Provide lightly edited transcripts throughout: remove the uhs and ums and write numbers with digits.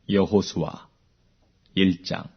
여호수아 1장.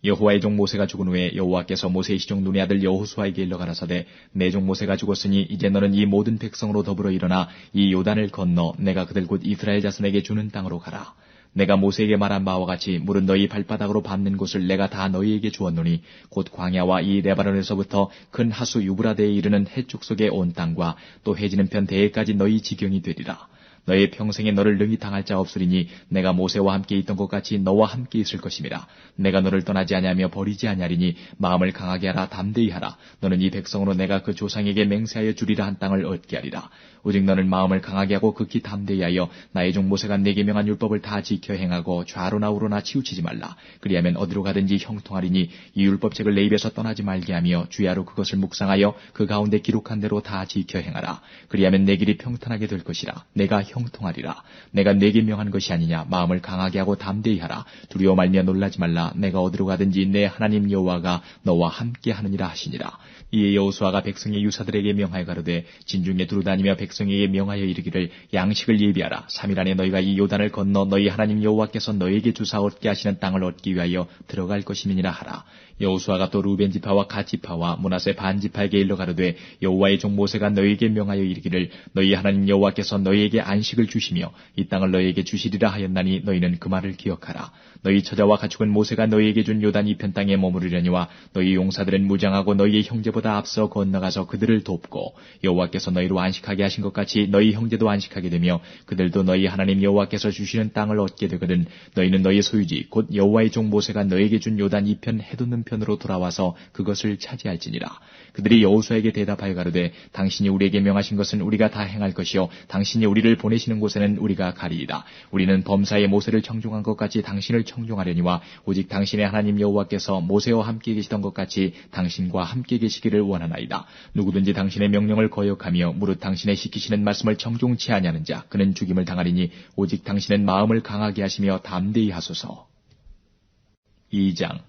여호와의 종 모세가 죽은 후에 여호와께서 모세의 시종 눈의 아들 여호수아에게 일러 가라사대 내 종 모세가 죽었으니 이제 너는 이 모든 백성으로 더불어 일어나 이 요단을 건너 내가 그들 곧 이스라엘 자손에게 주는 땅으로 가라. 내가 모세에게 말한 바와 같이 물은 너희 발바닥으로 밟는 곳을 내가 다 너희에게 주었노니 곧 광야와 이 레바논에서부터 큰 하수 유브라데에 이르는 해쪽 속의 온 땅과 또 해지는 편 대해까지 너희 지경이 되리라. 너의 평생에 너를 능히 당할 자 없으리니 내가 모세와 함께 있던 것 같이 너와 함께 있을 것임이라. 내가 너를 떠나지 아니하며 버리지 아니하리니 마음을 강하게 하라. 담대히 하라. 너는 이 백성으로 내가 그 조상에게 맹세하여 주리라 한 땅을 얻게 하리라. 오직 너는 마음을 강하게 하고 극히 담대히 하여 나의 종 모세가 내게 명한 율법을 다 지켜 행하고 좌로나 우로나 치우치지 말라. 그리하면 어디로 가든지 형통하리니 이 율법책을 내 입에서 떠나지 말게 하며 주야로 그것을 묵상하여 그 가운데 기록한 대로 다 지켜 행하라. 그리하면 내 길이 평탄하게 될 것이라. 내가 형통하리라. 내가 내게 명한 것이 아니냐. 마음을 강하게 하고 담대히 하라. 두려워 말며 놀라지 말라. 내가 어디로 가든지 내 하나님 여호와가 너와 함께 하느니라 하시니라. 이에 여호수아가 백성의 유사들에게 명하여 가로되 진중에 두루다니며 백성에게 명하여 이르기를 양식을 예비하라. 3일 안에 너희가 이 요단을 건너 너희 하나님 여호와께서 너희에게 주사 얻게 하시는 땅을 얻기 위하여 들어갈 것임이니라 하라. 여호수아가 또 루벤 지파와 갓 지파와 므낫세 반 지파에게 일러 가로되 여호와의 종 모세가 너희에게 명하여 이르기를 너희 하나님 여호와께서 너희에게 안식을 주시며 이 땅을 너희에게 주시리라 하였나니 너희는 그 말을 기억하라. 너희 처자와 가축은 모세가 너희에게 준 요단 이편 땅에 머무르려니와 너희 용사들은 무장하고 너희의 형제보다 앞서 건너가서 그들을 돕고 여호와께서 너희로 안식하게 하신 것 같이 너희 형제도 안식하게 되며 그들도 너희 하나님 여호와께서 주시는 땅을 얻게 되거든 너희는 너희 소유지 곧 여호와의 종 모세가 너희에게 준 요단 이편 해돋는 편으로 돌아와서 그것을 차지할지니라. 그들이 여호수아에게 대답하여 가로되 당신이 우리에게 명하신 것은 우리가 다 행할 것이요 당신이 우리를 보내시는 곳에는 우리가 가리이다. 우리는 범사에 모세를 청종한 것 같이 당신을 청종하려니와 오직 당신의 하나님 여호와께서 모세와 함께 계시던 것 같이 당신과 함께 계시기를 원하나이다. 누구든지 당신의 명령을 거역하며 무릇 당신의 시키시는 말씀을 청종치 아니하는 자 그는 죽임을 당하리니 오직 당신은 마음을 강하게 하시며 담대히 하소서. 2장.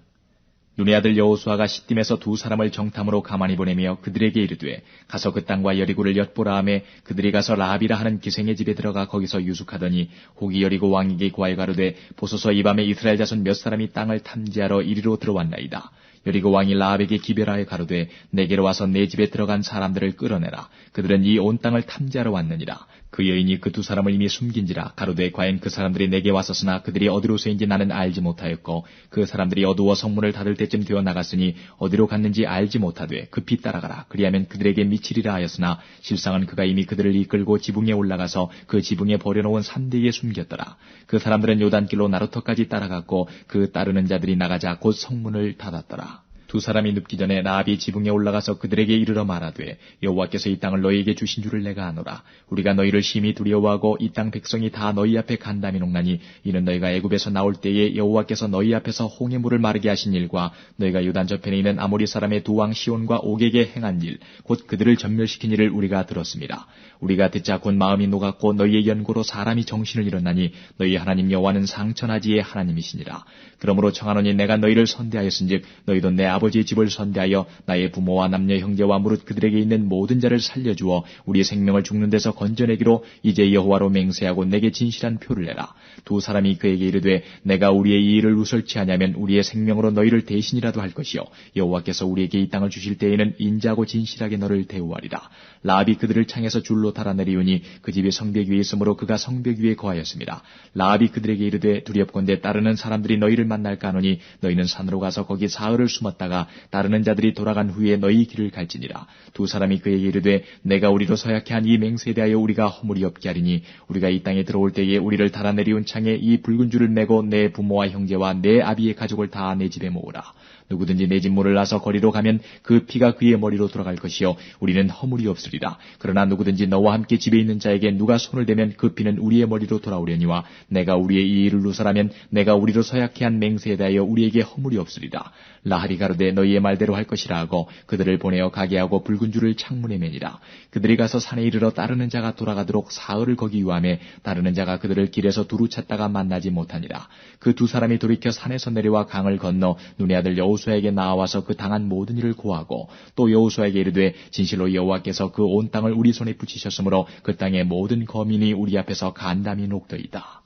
눈의 아들 여호수아가 시딤에서 두 사람을 정탐으로 가만히 보내며 그들에게 이르되 가서 그 땅과 여리고를 엿보라 하며 그들이 가서 라합이라 하는 기생의 집에 들어가 거기서 유숙하더니 혹이 여리고 왕에게 구하여 가로되 보소서 이 밤에 이스라엘 자손 몇 사람이 땅을 탐지하러 이리로 들어왔나이다. 여리고 왕이 라합에게 기별하여 가로되 내게로 와서 내 집에 들어간 사람들을 끌어내라. 그들은 이 온 땅을 탐지하러 왔느니라. 그 여인이 그 두 사람을 이미 숨긴지라. 가로되 과연 그 사람들이 내게 왔었으나 그들이 어디로서인지 나는 알지 못하였고 그 사람들이 어두워 성문을 닫을 때쯤 되어 나갔으니 어디로 갔는지 알지 못하되 급히 따라가라. 그리하면 그들에게 미치리라 하였으나 실상은 그가 이미 그들을 이끌고 지붕에 올라가서 그 지붕에 버려놓은 산대에 숨겼더라. 그 사람들은 요단길로 나루터까지 따라갔고 그 따르는 자들이 나가자 곧 성문을 닫았더라. 두 사람이 눕기 전에 라합이 지붕에 올라가서 그들에게 이르러 말하되 여호와께서 이 땅을 너희에게 주신 줄을 내가 아노라. 우리가 너희를 심히 두려워하고 이 땅 백성이 다 너희 앞에 간담이노나니 이는 너희가 애굽에서 나올 때에 여호와께서 너희 앞에서 홍해 물을 마르게 하신 일과 너희가 요단 저편에 있는 아모리 사람의 두 왕 시온과 옥에게 행한 일 곧 그들을 전멸시킨 일을 우리가 들었습니다. 우리가 듣자 곧 마음이 녹았고 너희의 연고로 사람이 정신을 잃었나니 너희 하나님 여호와는 상천하지의 하나님이시니라. 그러므로 청하노니 내가 너희를 선대하였은즉 너희도 내 아버지의 집을 선대하여 나의 부모와 남녀 형제와 무릇 그들에게 있는 모든 자를 살려주어 우리의 생명을 죽는 데서 건져내기로 이제 여호와로 맹세하고 내게 진실한 표를 내라. 두 사람이 그에게 이르되 내가 우리의 이 일을 우설치 하냐면 우리의 생명으로 너희를 대신이라도 할 것이요 여호와께서 우리에게 이 땅을 주실 때에는 인자하고 진실하게 너를 대우하리라. 라합이 그들을 창에서 줄로 달아내리우니 그 집이 성벽 위에 있으므로 그가 성벽 위에 거하였습니다. 라합이 그들에게 이르되 두렵건대 따르는 사람들이 너희를 만날까 하노니 너희는 산으로 가서 거기 사흘을 숨었다가 따르는 자들이 돌아간 후에 너희 길을 갈지니라. 두 사람이 그에게 이르되 내가 우리로 서약해 한 이 맹세에 대하여 우리가 허물이 없게 하리니 우리가 이 땅에 들어올 때에 우리를 달아내리운 창에 이 붉은 줄을 메고 내 부모와 형제와 내 아비의 가족을 다 내 집에 모으라. 누구든지 내 집 문을 나서 거리로 가면 그 피가 그의 머리로 돌아갈 것이요 우리는 허물이 없으리라. 그러나 누구든지 너와 함께 집에 있는 자에게 누가 손을 대면 그 피는 우리의 머리로 돌아오려니와 내가 우리의 이 일을 누설하면 내가 우리로 서약해 한 맹세에 대하여 우리에게 허물이 없으리라. 라합이 가로되 너희의 말대로 할 것이라 하고 그들을 보내어 가게 하고 붉은 줄을 창문에 매니라. 그들이 가서 산에 이르러 따르는 자가 돌아가도록 사흘을 거기 유함에 따르는 자가 그들을 길에서 두루 찾다가 만나지 못하니라. 그 두 사람이 돌이켜 산에서 내려와 강을 건너 눈의 아들 여호수아에게 나와서 그 당한 모든 일을 고하고 또 여호수아에게 이르되 진실로 여호와께서 그 온 땅을 우리 손에 붙이셨으므로 그 땅의 모든 거민이 우리 앞에서 간담이 녹더이다.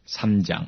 3장.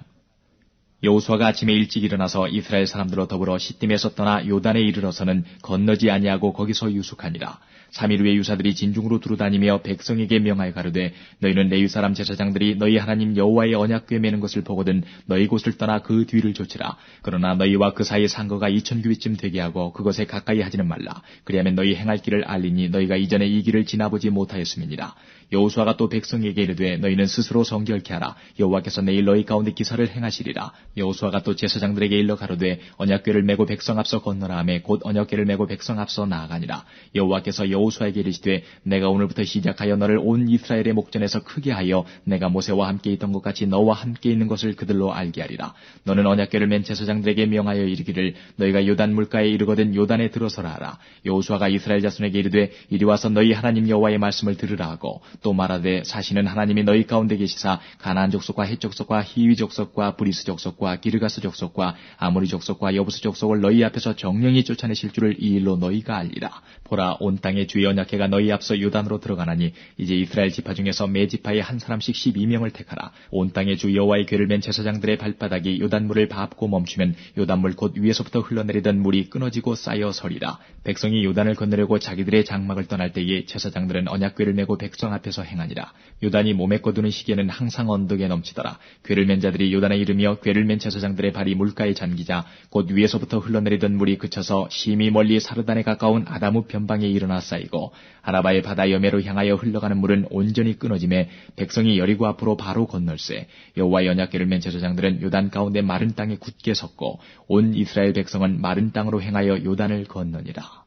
여호수아가 아침에 일찍 일어나서 이스라엘 사람들과 더불어 시딤에서 떠나 요단에 이르러서는 건너지 아니하고 거기서 유숙하니라. 3일 후에 유사들이 진중으로 두루다니며 백성에게 명하여 가로되 너희는 레위 사람 제사장들이 너희 하나님 여호와의 언약궤 매는 것을 보거든 너희 곳을 떠나 그 뒤를 좇으라. 그러나 너희와 그 사이의 상거가 2000규빗쯤 되게 하고 그것에 가까이 하지는 말라. 그리하면 너희 행할 길을 알리니 너희가 이전에 이 길을 지나보지 못하였음이니라. 여호수아가 또 백성에게 이르되 너희는 스스로 성결케 하라. 여호와께서 내일 너희 가운데 기사를 행하시리라. 여호수아가 또 제사장들에게 일러 가로되 언약궤를 메고 백성 앞서 건너라 하매 곧 언약궤를 메고 백성 앞서 나아가니라. 여호와께서 여호수아에게 이르시되 내가 오늘부터 시작하여 너를 온 이스라엘의 목전에서 크게 하여 내가 모세와 함께 있던 것 같이 너와 함께 있는 것을 그들로 알게 하리라. 너는 언약궤를 맨 제사장들에게 명하여 이르기를 너희가 요단 물가에 이르거든 요단에 들어서라 하라. 여호수아가 이스라엘 자손에게 이르되 이리 와서 너희 하나님 여호와의 말씀을 들으라 하고 또 말하되 사시는 하나님이 너희 가운데 계시사 가나안 족속과 헷 족속과 히위 족속과 브리스 족속과 기르가스 족속과 아모리 족속과 여부스 족속을 너희 앞에서 정령이 쫓아내실 줄을 이 일로 너희가 알리라. 보라 온 땅에 주의 언약궤가 너희 앞서 요단으로 들어가나니 이제 이스라엘 지파 중에서 매 지파에 한 사람씩 12명을 택하라. 온 땅에 주 여호와의 궤를 맨 제사장들의 발바닥이 요단물을 밟고 멈추면 요단물 곧 위에서부터 흘러내리던 물이 끊어지고 쌓여 서리라. 백성이 요단을 건너려고 자기들의 장막을 떠날 때에 제사장들은 언약궤를 메고 백성 앞에서 행하니라. 요단이 몸에 거두는 시계는 항상 언덕에 넘치더라. 궤를 맨 자들이 요단에 이르며 궤를 맨 제사장들의 발이 물가에 잠기자 곧 위에서부터 흘러내리던 물이 그쳐서 심히 멀리 사르단에 가까운 아다무 변방에 일어나 쌓이고 아라바의 바다 여매로 향하여 흘러가는 물은 온전히 끊어짐에 백성이 여리고 앞으로 바로 건널세. 여호와의 언약궤를 맨 제사장들은 요단 가운데 마른 땅에 굳게 섰고 온 이스라엘 백성은 마른 땅으로 행하여 요단을 건너니라.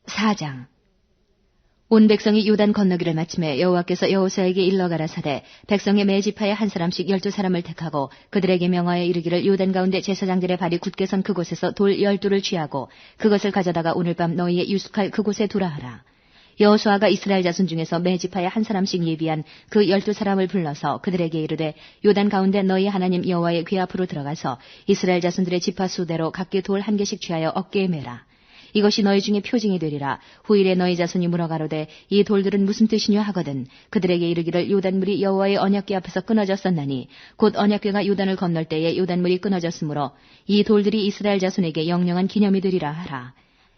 4장. 온 백성이 요단 건너기를 마침에 여호와께서 여호수아에게 일러 가라사대 백성의 매 지파에 한 사람씩 12사람을 택하고 그들에게 명하여 이르기를 요단 가운데 제사장들의 발이 굳게 선 그곳에서 돌 12를 취하고 그것을 가져다가 오늘 밤 너희의 유숙할 그곳에 두라 하라. 여호수아가 이스라엘 자손 중에서 매 지파에 한 사람씩 예비한 그 12사람을 불러서 그들에게 이르되 요단 가운데 너희 하나님 여호와의 궤 앞으로 들어가서 이스라엘 자손들의 지파 수대로 각기 돌 한 개씩 취하여 어깨에 매라. 이것이 너희 중에 표징이 되리라. 후일에 너희 자손이 물어가로되 이 돌들은 무슨 뜻이냐 하거든 그들에게 이르기를 요단물이 여호와의 언약궤 앞에서 끊어졌었나니 곧 언약궤가 요단을 건널 때에 요단물이 끊어졌으므로 이 돌들이 이스라엘 자손에게 영영한 기념이 되리라 하라.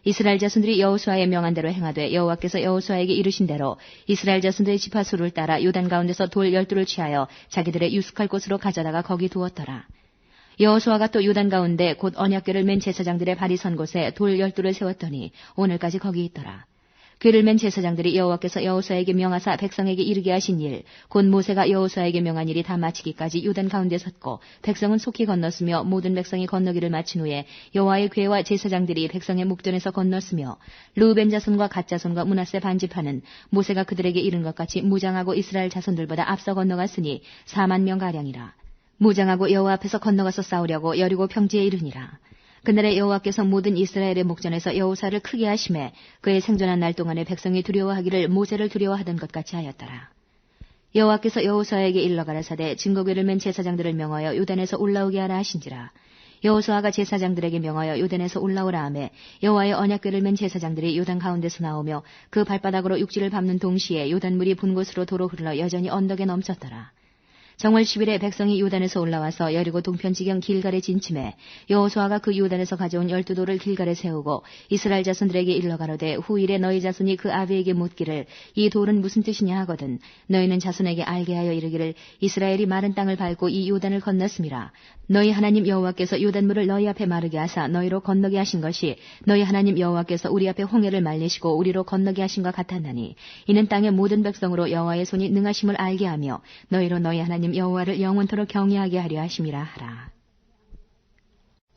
이스라엘 자손들이 여호수아의 명한 대로 행하되 여호와께서 여호수아에게 이르신 대로 이스라엘 자손들의 지파 수를 따라 요단 가운데서 돌 12를 취하여 자기들의 유숙할 곳으로 가져다가 거기 두었더라. 여호수아가 또 요단 가운데 곧 언약궤를 맨 제사장들의 발이 선 곳에 돌 12를 세웠더니 오늘까지 거기 있더라. 궤를 맨 제사장들이 여호와께서 여호수아에게 명하사 백성에게 이르게 하신 일, 곧 모세가 여호수아에게 명한 일이 다 마치기까지 요단 가운데 섰고 백성은 속히 건넜으며 모든 백성이 건너기를 마친 후에 여호와의 궤와 제사장들이 백성의 목전에서 건넜으며 르우벤 자손과 갓 자손과 므낫세 반지파는 모세가 그들에게 이른 것 같이 무장하고 이스라엘 자손들보다 앞서 건너갔으니 4만 명 가량이라. 무장하고 여호와 앞에서 건너가서 싸우려고 여리고 평지에 이르니라. 그날에 여호와께서 모든 이스라엘의 목전에서 여호수아를 크게 하심에 그의 생존한 날 동안에 백성이 두려워하기를 모세를 두려워하던 것 같이 하였더라. 여호와께서 여호수아에게 일러 가라사대 증거궤를 맨 제사장들을 명하여 요단에서 올라오게 하라 하신지라. 여호수아가 제사장들에게 명하여 요단에서 올라오라 하매 여호와의 언약궤를 맨 제사장들이 요단 가운데서 나오며 그 발바닥으로 육지를 밟는 동시에 요단물이 분 곳으로 도로 흘러 여전히 언덕에 넘쳤더라. 정월 10일에 백성이 요단에서 올라와서 여리고 동편지경 길갈에 진침해 여호수아가 그 요단에서 가져온 12돌을 길갈에 세우고 이스라엘 자손들에게 일러 가로되 후일에 너희 자손이 그 아비에게 묻기를 이 돌은 무슨 뜻이냐 하거든 너희는 자손에게 알게 하여 이르기를 이스라엘이 마른 땅을 밟고 이 요단을 건넜음이라. 너희 하나님 여호와께서 요단물을 너희 앞에 마르게 하사 너희로 건너게 하신 것이 너희 하나님 여호와께서 우리 앞에 홍해를 말리시고 우리로 건너게 하신과 같았나니 이는 땅의 모든 백성으로 여호와의 손이 능하심을 알게 하며 너희로 너희 하나님 여호와를 영원토록 경외하게 하려 하심이라 하라.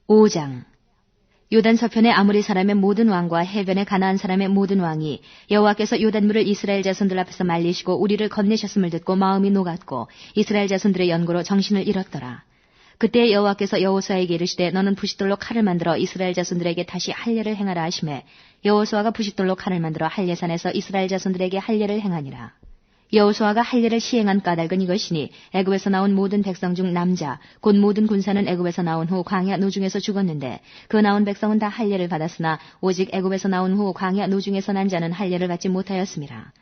5장. 요단 서편의 아모리 사람의 모든 왕과 해변의 가나안 사람의 모든 왕이 여호와께서 요단물을 이스라엘 자손들 앞에서 말리시고 우리를 건네셨음을 듣고 마음이 녹았고 이스라엘 자손들의 연고로 정신을 잃었더라. 그때 여호와께서 여호수아에게 이르시되 너는 부싯돌로 칼을 만들어 이스라엘 자손들에게 다시 할례를 행하라 하시매 여호수아가 부싯돌로 칼을 만들어 할례산에서 이스라엘 자손들에게 할례를 행하니라. 여호수아가 할례를 시행한 까닭은 이것이니 애굽에서 나온 모든 백성 중 남자 곧 모든 군사는 애굽에서 나온 후 광야 노중에서 죽었는데 그 나온 백성은 다 할례를 받았으나 오직 애굽에서 나온 후 광야 노중에서 난 자는 할례를 받지 못하였음이라.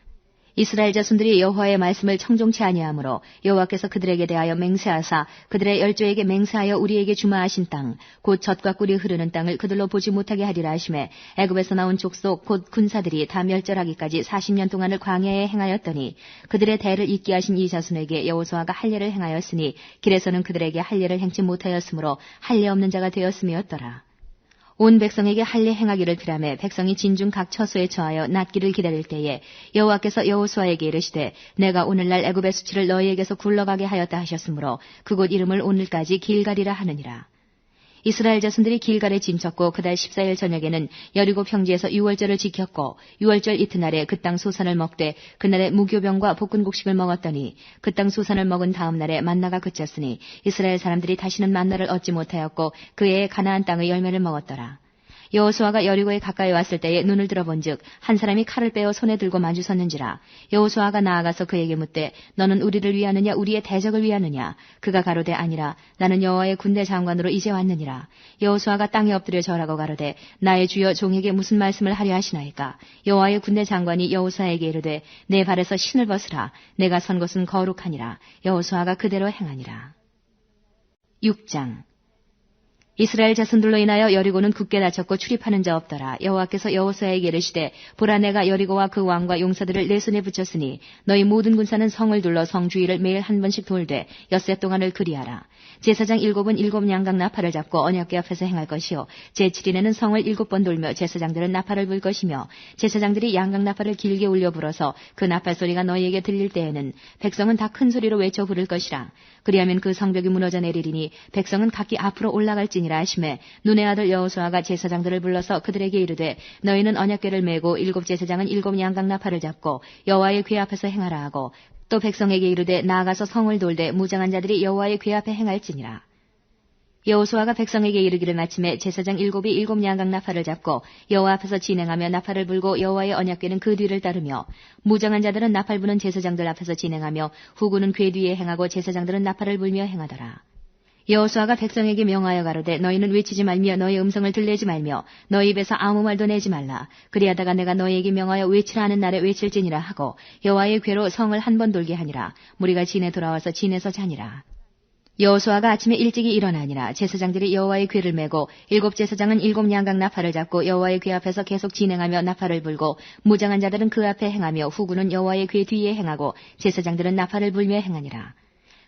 이스라엘 자손들이 여호와의 말씀을 청종치 아니하므로 여호와께서 그들에게 대하여 맹세하사 그들의 열조에게 맹세하여 우리에게 주마하신 땅 곧 젖과 꿀이 흐르는 땅을 그들로 보지 못하게 하리라 하시매 애굽에서 나온 족속 곧 군사들이 다 멸절하기까지 40년 동안을 광야에 행하였더니 그들의 대를 잇게 하신 이 자손에게 여호수아가 할례를 행하였으니 길에서는 그들에게 할례를 행치 못하였으므로 할례 없는 자가 되었음이었더라. 온 백성에게 할례 행하기를 피라매 백성이 진중 각 처소에 처하여 낫기를 기다릴 때에 여호와께서 여호수아에게 이르시되 내가 오늘날 애굽의 수치를 너희에게서 굴러가게 하였다 하셨으므로 그곳 이름을 오늘까지 길갈이라 하느니라. 이스라엘 자손들이 길갈에 진쳤고 그달 14일 저녁에는 여리고 평지에서 유월절을 지켰고 유월절 이튿날에 그 땅 소산을 먹되 그날에 무교병과 볶은곡식을 먹었더니 그 땅 소산을 먹은 다음 날에 만나가 그쳤으니 이스라엘 사람들이 다시는 만나를 얻지 못하였고 그 해에 가나안 땅의 열매를 먹었더라. 여호수아가 여리고에 가까이 왔을 때에 눈을 들어본즉 한 사람이 칼을 빼어 손에 들고 마주섰는지라. 여호수아가 나아가서 그에게 묻되 너는 우리를 위하느냐 우리의 대적을 위하느냐. 그가 가로되 아니라 나는 여호와의 군대 장관으로 이제 왔느니라. 여호수아가 땅에 엎드려 절하고 가로되 나의 주여 종에게 무슨 말씀을 하려 하시나이까. 여호와의 군대 장관이 여호수아에게 이르되 내 발에서 신을 벗으라. 내가 선 곳은 거룩하니라. 여호수아가 그대로 행하니라. 6장 이스라엘 자손들로 인하여 여리고는 굳게 닫혔고 출입하는 자 없더라. 여호와께서 여호수아에게 이르시되 보라 내가 여리고와 그 왕과 용사들을 내 손에 붙였으니 너희 모든 군사는 성을 둘러 성 주위를 매일 한 번씩 돌되 엿새 동안을 그리하라. 제사장 7은 7 양각 나팔을 잡고 언약궤 앞에서 행할 것이요 제7일에는 성을 7번 돌며 제사장들은 나팔을 불 것이며 제사장들이 양각 나팔을 길게 울려 불어서 그 나팔 소리가 너희에게 들릴 때에는 백성은 다 큰 소리로 외쳐 부를 것이라. 그리하면 그 성벽이 무너져 내리리니 백성은 각기 앞으로 올라갈지니라 하시매 눈의 아들 여호수아가 제사장들을 불러서 그들에게 이르되 너희는 언약궤를 메고 7 제사장은 7 양각 나팔을 잡고 여호와의 궤 앞에서 행하라 하고 또 백성에게 이르되 나아가서 성을 돌되 무장한 자들이 여호와의 궤 앞에 행할지니라. 여호수아가 백성에게 이르기를 마침에 제사장 7이 7 양각 나팔을 잡고 여호와 앞에서 진행하며 나팔을 불고 여호와의 언약궤는 그 뒤를 따르며 무장한 자들은 나팔 부는 제사장들 앞에서 진행하며 후군은 궤 뒤에 행하고 제사장들은 나팔을 불며 행하더라. 여호수아가 백성에게 명하여 가로되 너희는 외치지 말며 너희 음성을 들내지 말며 너희 입에서 아무 말도 내지 말라. 그리하다가 내가 너희에게 명하여 외치라 하는 날에 외칠지니라 하고 여호와의 궤로 성을 한 번 돌게 하니라. 무리가 진에 돌아와서 진에서 자니라. 여호수아가 아침에 일찍이 일어나니라. 제사장들이 여호와의 궤를 메고 7 제사장은 7 양각 나팔을 잡고 여호와의 궤 앞에서 계속 진행하며 나팔을 불고 무장한 자들은 그 앞에 행하며 후군은 여호와의 궤 뒤에 행하고 제사장들은 나팔을 불며 행하니라.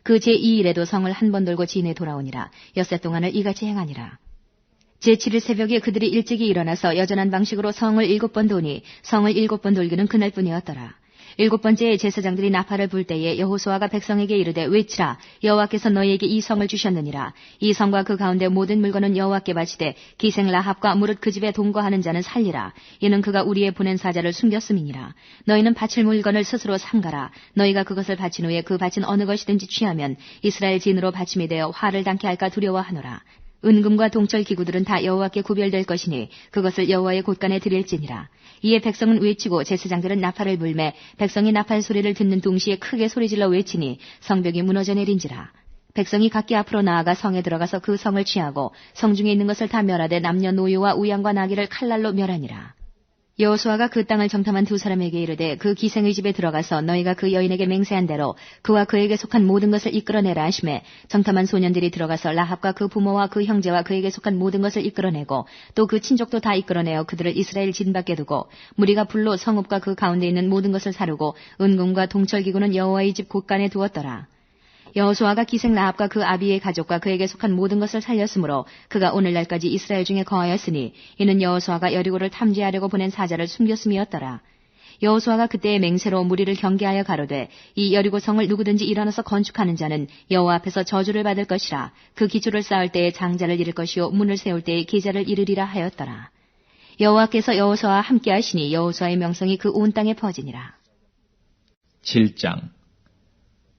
그 제2일에도 성을 한 번 돌고 진에 돌아오니라. 엿새 동안을 이같이 행하니라. 제7일 새벽에 그들이 일찍이 일어나서 여전한 방식으로 성을 7번 도니 성을 7번 돌기는 그날뿐이었더라. 7번째에 제사장들이 나팔을 불 때에 여호수아가 백성에게 이르되 외치라. 여호와께서 너희에게 이 성을 주셨느니라. 이 성과 그 가운데 모든 물건은 여호와께 바치되 기생 라합과 무릇 그 집에 동거하는 자는 살리라. 이는 그가 우리의 보낸 사자를 숨겼음이니라. 너희는 바칠 물건을 스스로 삼가라. 너희가 그것을 바친 후에 그 바친 어느 것이든지 취하면 이스라엘 진으로 바침이 되어 화를 당케 할까 두려워하노라. 은금과 동철 기구들은 다 여호와께 구별될 것이니 그것을 여호와의 곳간에 드릴지니라. 이에 백성은 외치고 제사장들은 나팔을 불매 백성이 나팔 소리를 듣는 동시에 크게 소리질러 외치니 성벽이 무너져 내린지라. 백성이 각기 앞으로 나아가 성에 들어가서 그 성을 취하고 성 중에 있는 것을 다 멸하되 남녀노유와 우양과 나귀를 칼날로 멸하니라. 여호수아가 그 땅을 정탐한 2 사람에게 이르되 그 기생의 집에 들어가서 너희가 그 여인에게 맹세한 대로 그와 그에게 속한 모든 것을 이끌어내라 하시매 정탐한 소년들이 들어가서 라합과 그 부모와 그 형제와 그에게 속한 모든 것을 이끌어내고 또 그 친족도 다 이끌어내어 그들을 이스라엘 진 밖에 두고 무리가 불로 성읍과 그 가운데 있는 모든 것을 사르고 은금과 동철기구는 여호와의 집 곳간에 두었더라. 여호수아가 기생 라합과 그 아비의 가족과 그에게 속한 모든 것을 살렸으므로 그가 오늘날까지 이스라엘 중에 거하였으니 이는 여호수아가 여리고를 탐지하려고 보낸 사자를 숨겼음이었더라. 여호수아가 그때의 맹세로 무리를 경계하여 가로되 이 여리고 성을 누구든지 일어나서 건축하는 자는 여호와 앞에서 저주를 받을 것이라. 그 기초를 쌓을 때에 장자를 이룰 것이요 문을 세울 때에 계좌를 이르리라 하였더라. 여호와께서 여호수아와 함께 하시니 여호수아의 명성이 그 온 땅에 퍼지니라. 7장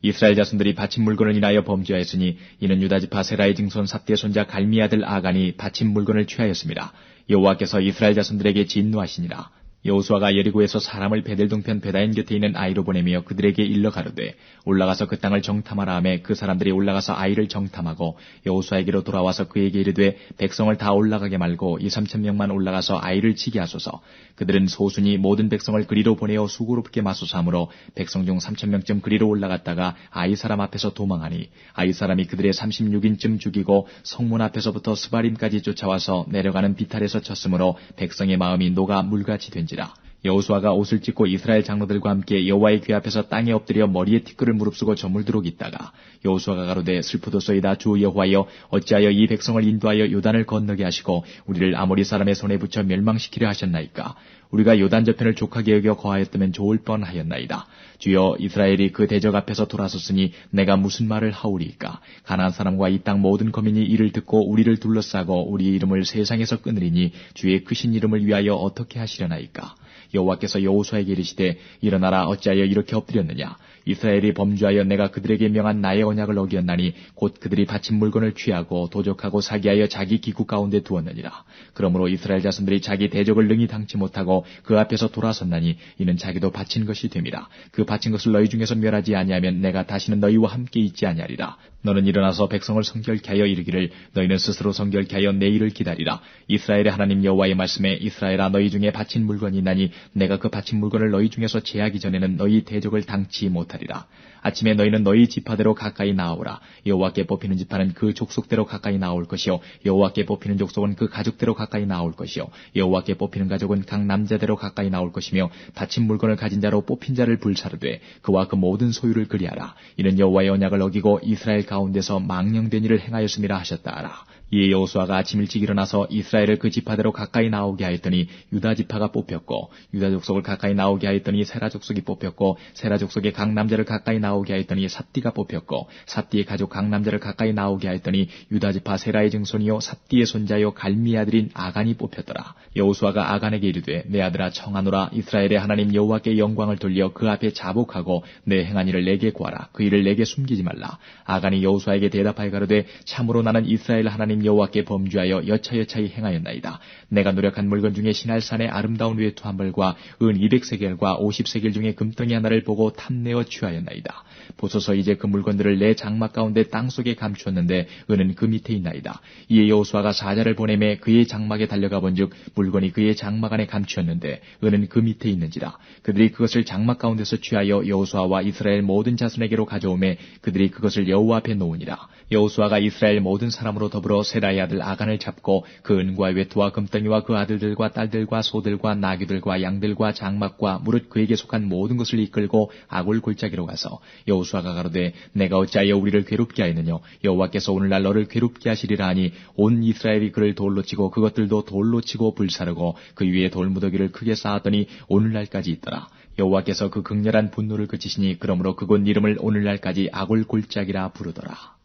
이스라엘 자손들이 바친 물건을 인하여 범죄하였으니 이는 유다지파 세라의 증손 삿대의 손자 갈미 아들 아간이 바친 물건을 취하였습니다. 여호와께서 이스라엘 자손들에게 진노하시니라. 여호수아가 여리고에서 사람을 베델 동편 베다인 곁에 있는 아이로 보내며 그들에게 일러 가로되 올라가서 그 땅을 정탐하라 하매 그 사람들이 올라가서 아이를 정탐하고 여호수아에게로 돌아와서 그에게 이르되 백성을 다 올라가게 말고 2~3,000명만 올라가서 아이를 치게 하소서. 그들은 소순이 모든 백성을 그리로 보내어 수고롭게 맞서서 하므로 백성 중 3,000명쯤 그리로 올라갔다가 아이 사람 앞에서 도망하니 아이 사람이 그들의 36인쯤 죽이고 성문 앞에서부터 스바림까지 쫓아와서 내려가는 비탈에서 쳤으므로 백성의 마음이 녹아 물같이 된지라. 여호수아가 옷을 찢고 이스라엘 장로들과 함께 여호와의 궤 앞에서 땅에 엎드려 머리에 티끌을 무릅쓰고 저물도록 있다가 여호수아가 가로되 슬프도소이다 주 여호와여 어찌하여 이 백성을 인도하여 요단을 건너게 하시고 우리를 아모리 사람의 손에 붙여 멸망시키려 하셨나이까. 우리가 요단 저편을 족하게 여겨 거하였다면 좋을 뻔하였나이다. 주여 이스라엘이 그 대적 앞에서 돌아섰으니 내가 무슨 말을 하오리이까. 가나안 사람과 이 땅 모든 거민이 이를 듣고 우리를 둘러싸고 우리의 이름을 세상에서 끊으리니 주의 크신 이름을 위하여 어떻게 하시려나이까. 여호와께서 여호수아에게 이르시되 일어나라 어찌하여 이렇게 엎드렸느냐. 이스라엘이 범죄하여 내가 그들에게 명한 나의 언약을 어기었나니 곧 그들이 바친 물건을 취하고 도적하고 사기하여 자기 기구 가운데 두었느니라. 그러므로 이스라엘 자손들이 자기 대적을 능히 당치 못하고 그 앞에서 돌아섰나니 이는 자기도 바친 것이 됨이라. 그 바친 것을 너희 중에서 멸하지 아니하면 내가 다시는 너희와 함께 있지 아니하리라. 너는 일어나서 백성을 성결케 하여 이르기를 너희는 스스로 성결케 하여 내일을 기다리라. 이스라엘의 하나님 여호와의 말씀에 이스라엘아 너희 중에 바친 물건이 있나니 내가 그 바친 물건을 너희 중에서 제하기 전에는 너희 대적을 당치 못하리라. 아침에 너희는 너희 지파대로 가까이 나오라. 여호와께 뽑히는 지파는 그 족속대로 가까이 나올 것이요 여호와께 뽑히는 족속은 그 가족대로 가까이 나올 것이요 여호와께 뽑히는 가족은 각 남자대로 가까이 나올 것이며 바친 물건을 가진 자로 뽑힌 자를 불사르되 그와 그 모든 소유를 그리하라. 이는 여호와의 언약을 어기고 이스라엘 가운데서 망령된 일을 행하였음이라 하셨다 하라. 이에 여호수아가 아침 일찍 일어나서 이스라엘을 그 지파대로 가까이 나오게 하였더니 유다 지파가 뽑혔고 유다 족속을 가까이 나오게 하였더니 세라 족속이 뽑혔고 세라 족속의 각 남자를 가까이 나오게 하였더니 삽디가 뽑혔고 삽디의 가족 각 남자를 가까이 나오게 하였더니 유다 지파 세라의 증손이요 삽디의 손자요 갈미의 아들인 아간이 뽑혔더라. 여호수아가 아간에게 이르되 내 아들아 청하노라. 이스라엘의 하나님 여호와께 영광을 돌려 그 앞에 자복하고 내 행한 일을 내게 구하라. 그 일을 내게 숨기지 말라. 아간이 여호수아에게 대답하여 가로되 참으로 나는 이스라엘 하나님 여호와께 범죄하여 여차여차히 행하였나이다. 내가 노력한 물건 중에 시날산의 아름다운 외투 한 벌과 은 200세겔과 50세겔 중에 금덩이 하나를 보고 탐내어 취하였나이다. 보소서 이제 그 물건들을 내 장막 가운데 땅속에 감추었는데 은은 그 밑에 있나이다. 이에 여호수아가 사자를 보내매 그의 장막에 달려가 본즉 물건이 그의 장막 안에 감추었는데 은은 그 밑에 있는지라. 그들이 그것을 장막 가운데서 취하여 여호수아와 이스라엘 모든 자손에게로 가져오매 그들이 그것을 여호와 앞에 놓으니라. 여호수아가 이스라엘 모든 사람으로 더불어 세라의 아들 아간을 잡고 그 은과 외투와 금덩이와 그 아들들과 딸들과 소들과 나귀들과 양들과 장막과 무릇 그에게 속한 모든 것을 이끌고 아골 골짜기로 가서 여호수아가 가로되 내가 어찌하여 우리를 괴롭게 하였느냐. 여호와께서 오늘날 너를 괴롭게 하시리라 하니 온 이스라엘이 그를 돌로 치고 그것들도 돌로 치고 불사르고 그 위에 돌무더기를 크게 쌓았더니 오늘날까지 있더라. 여호와께서 그 극렬한 분노를 그치시니 그러므로 그곳 이름을 오늘날까지 아골 골짜기라 부르더라.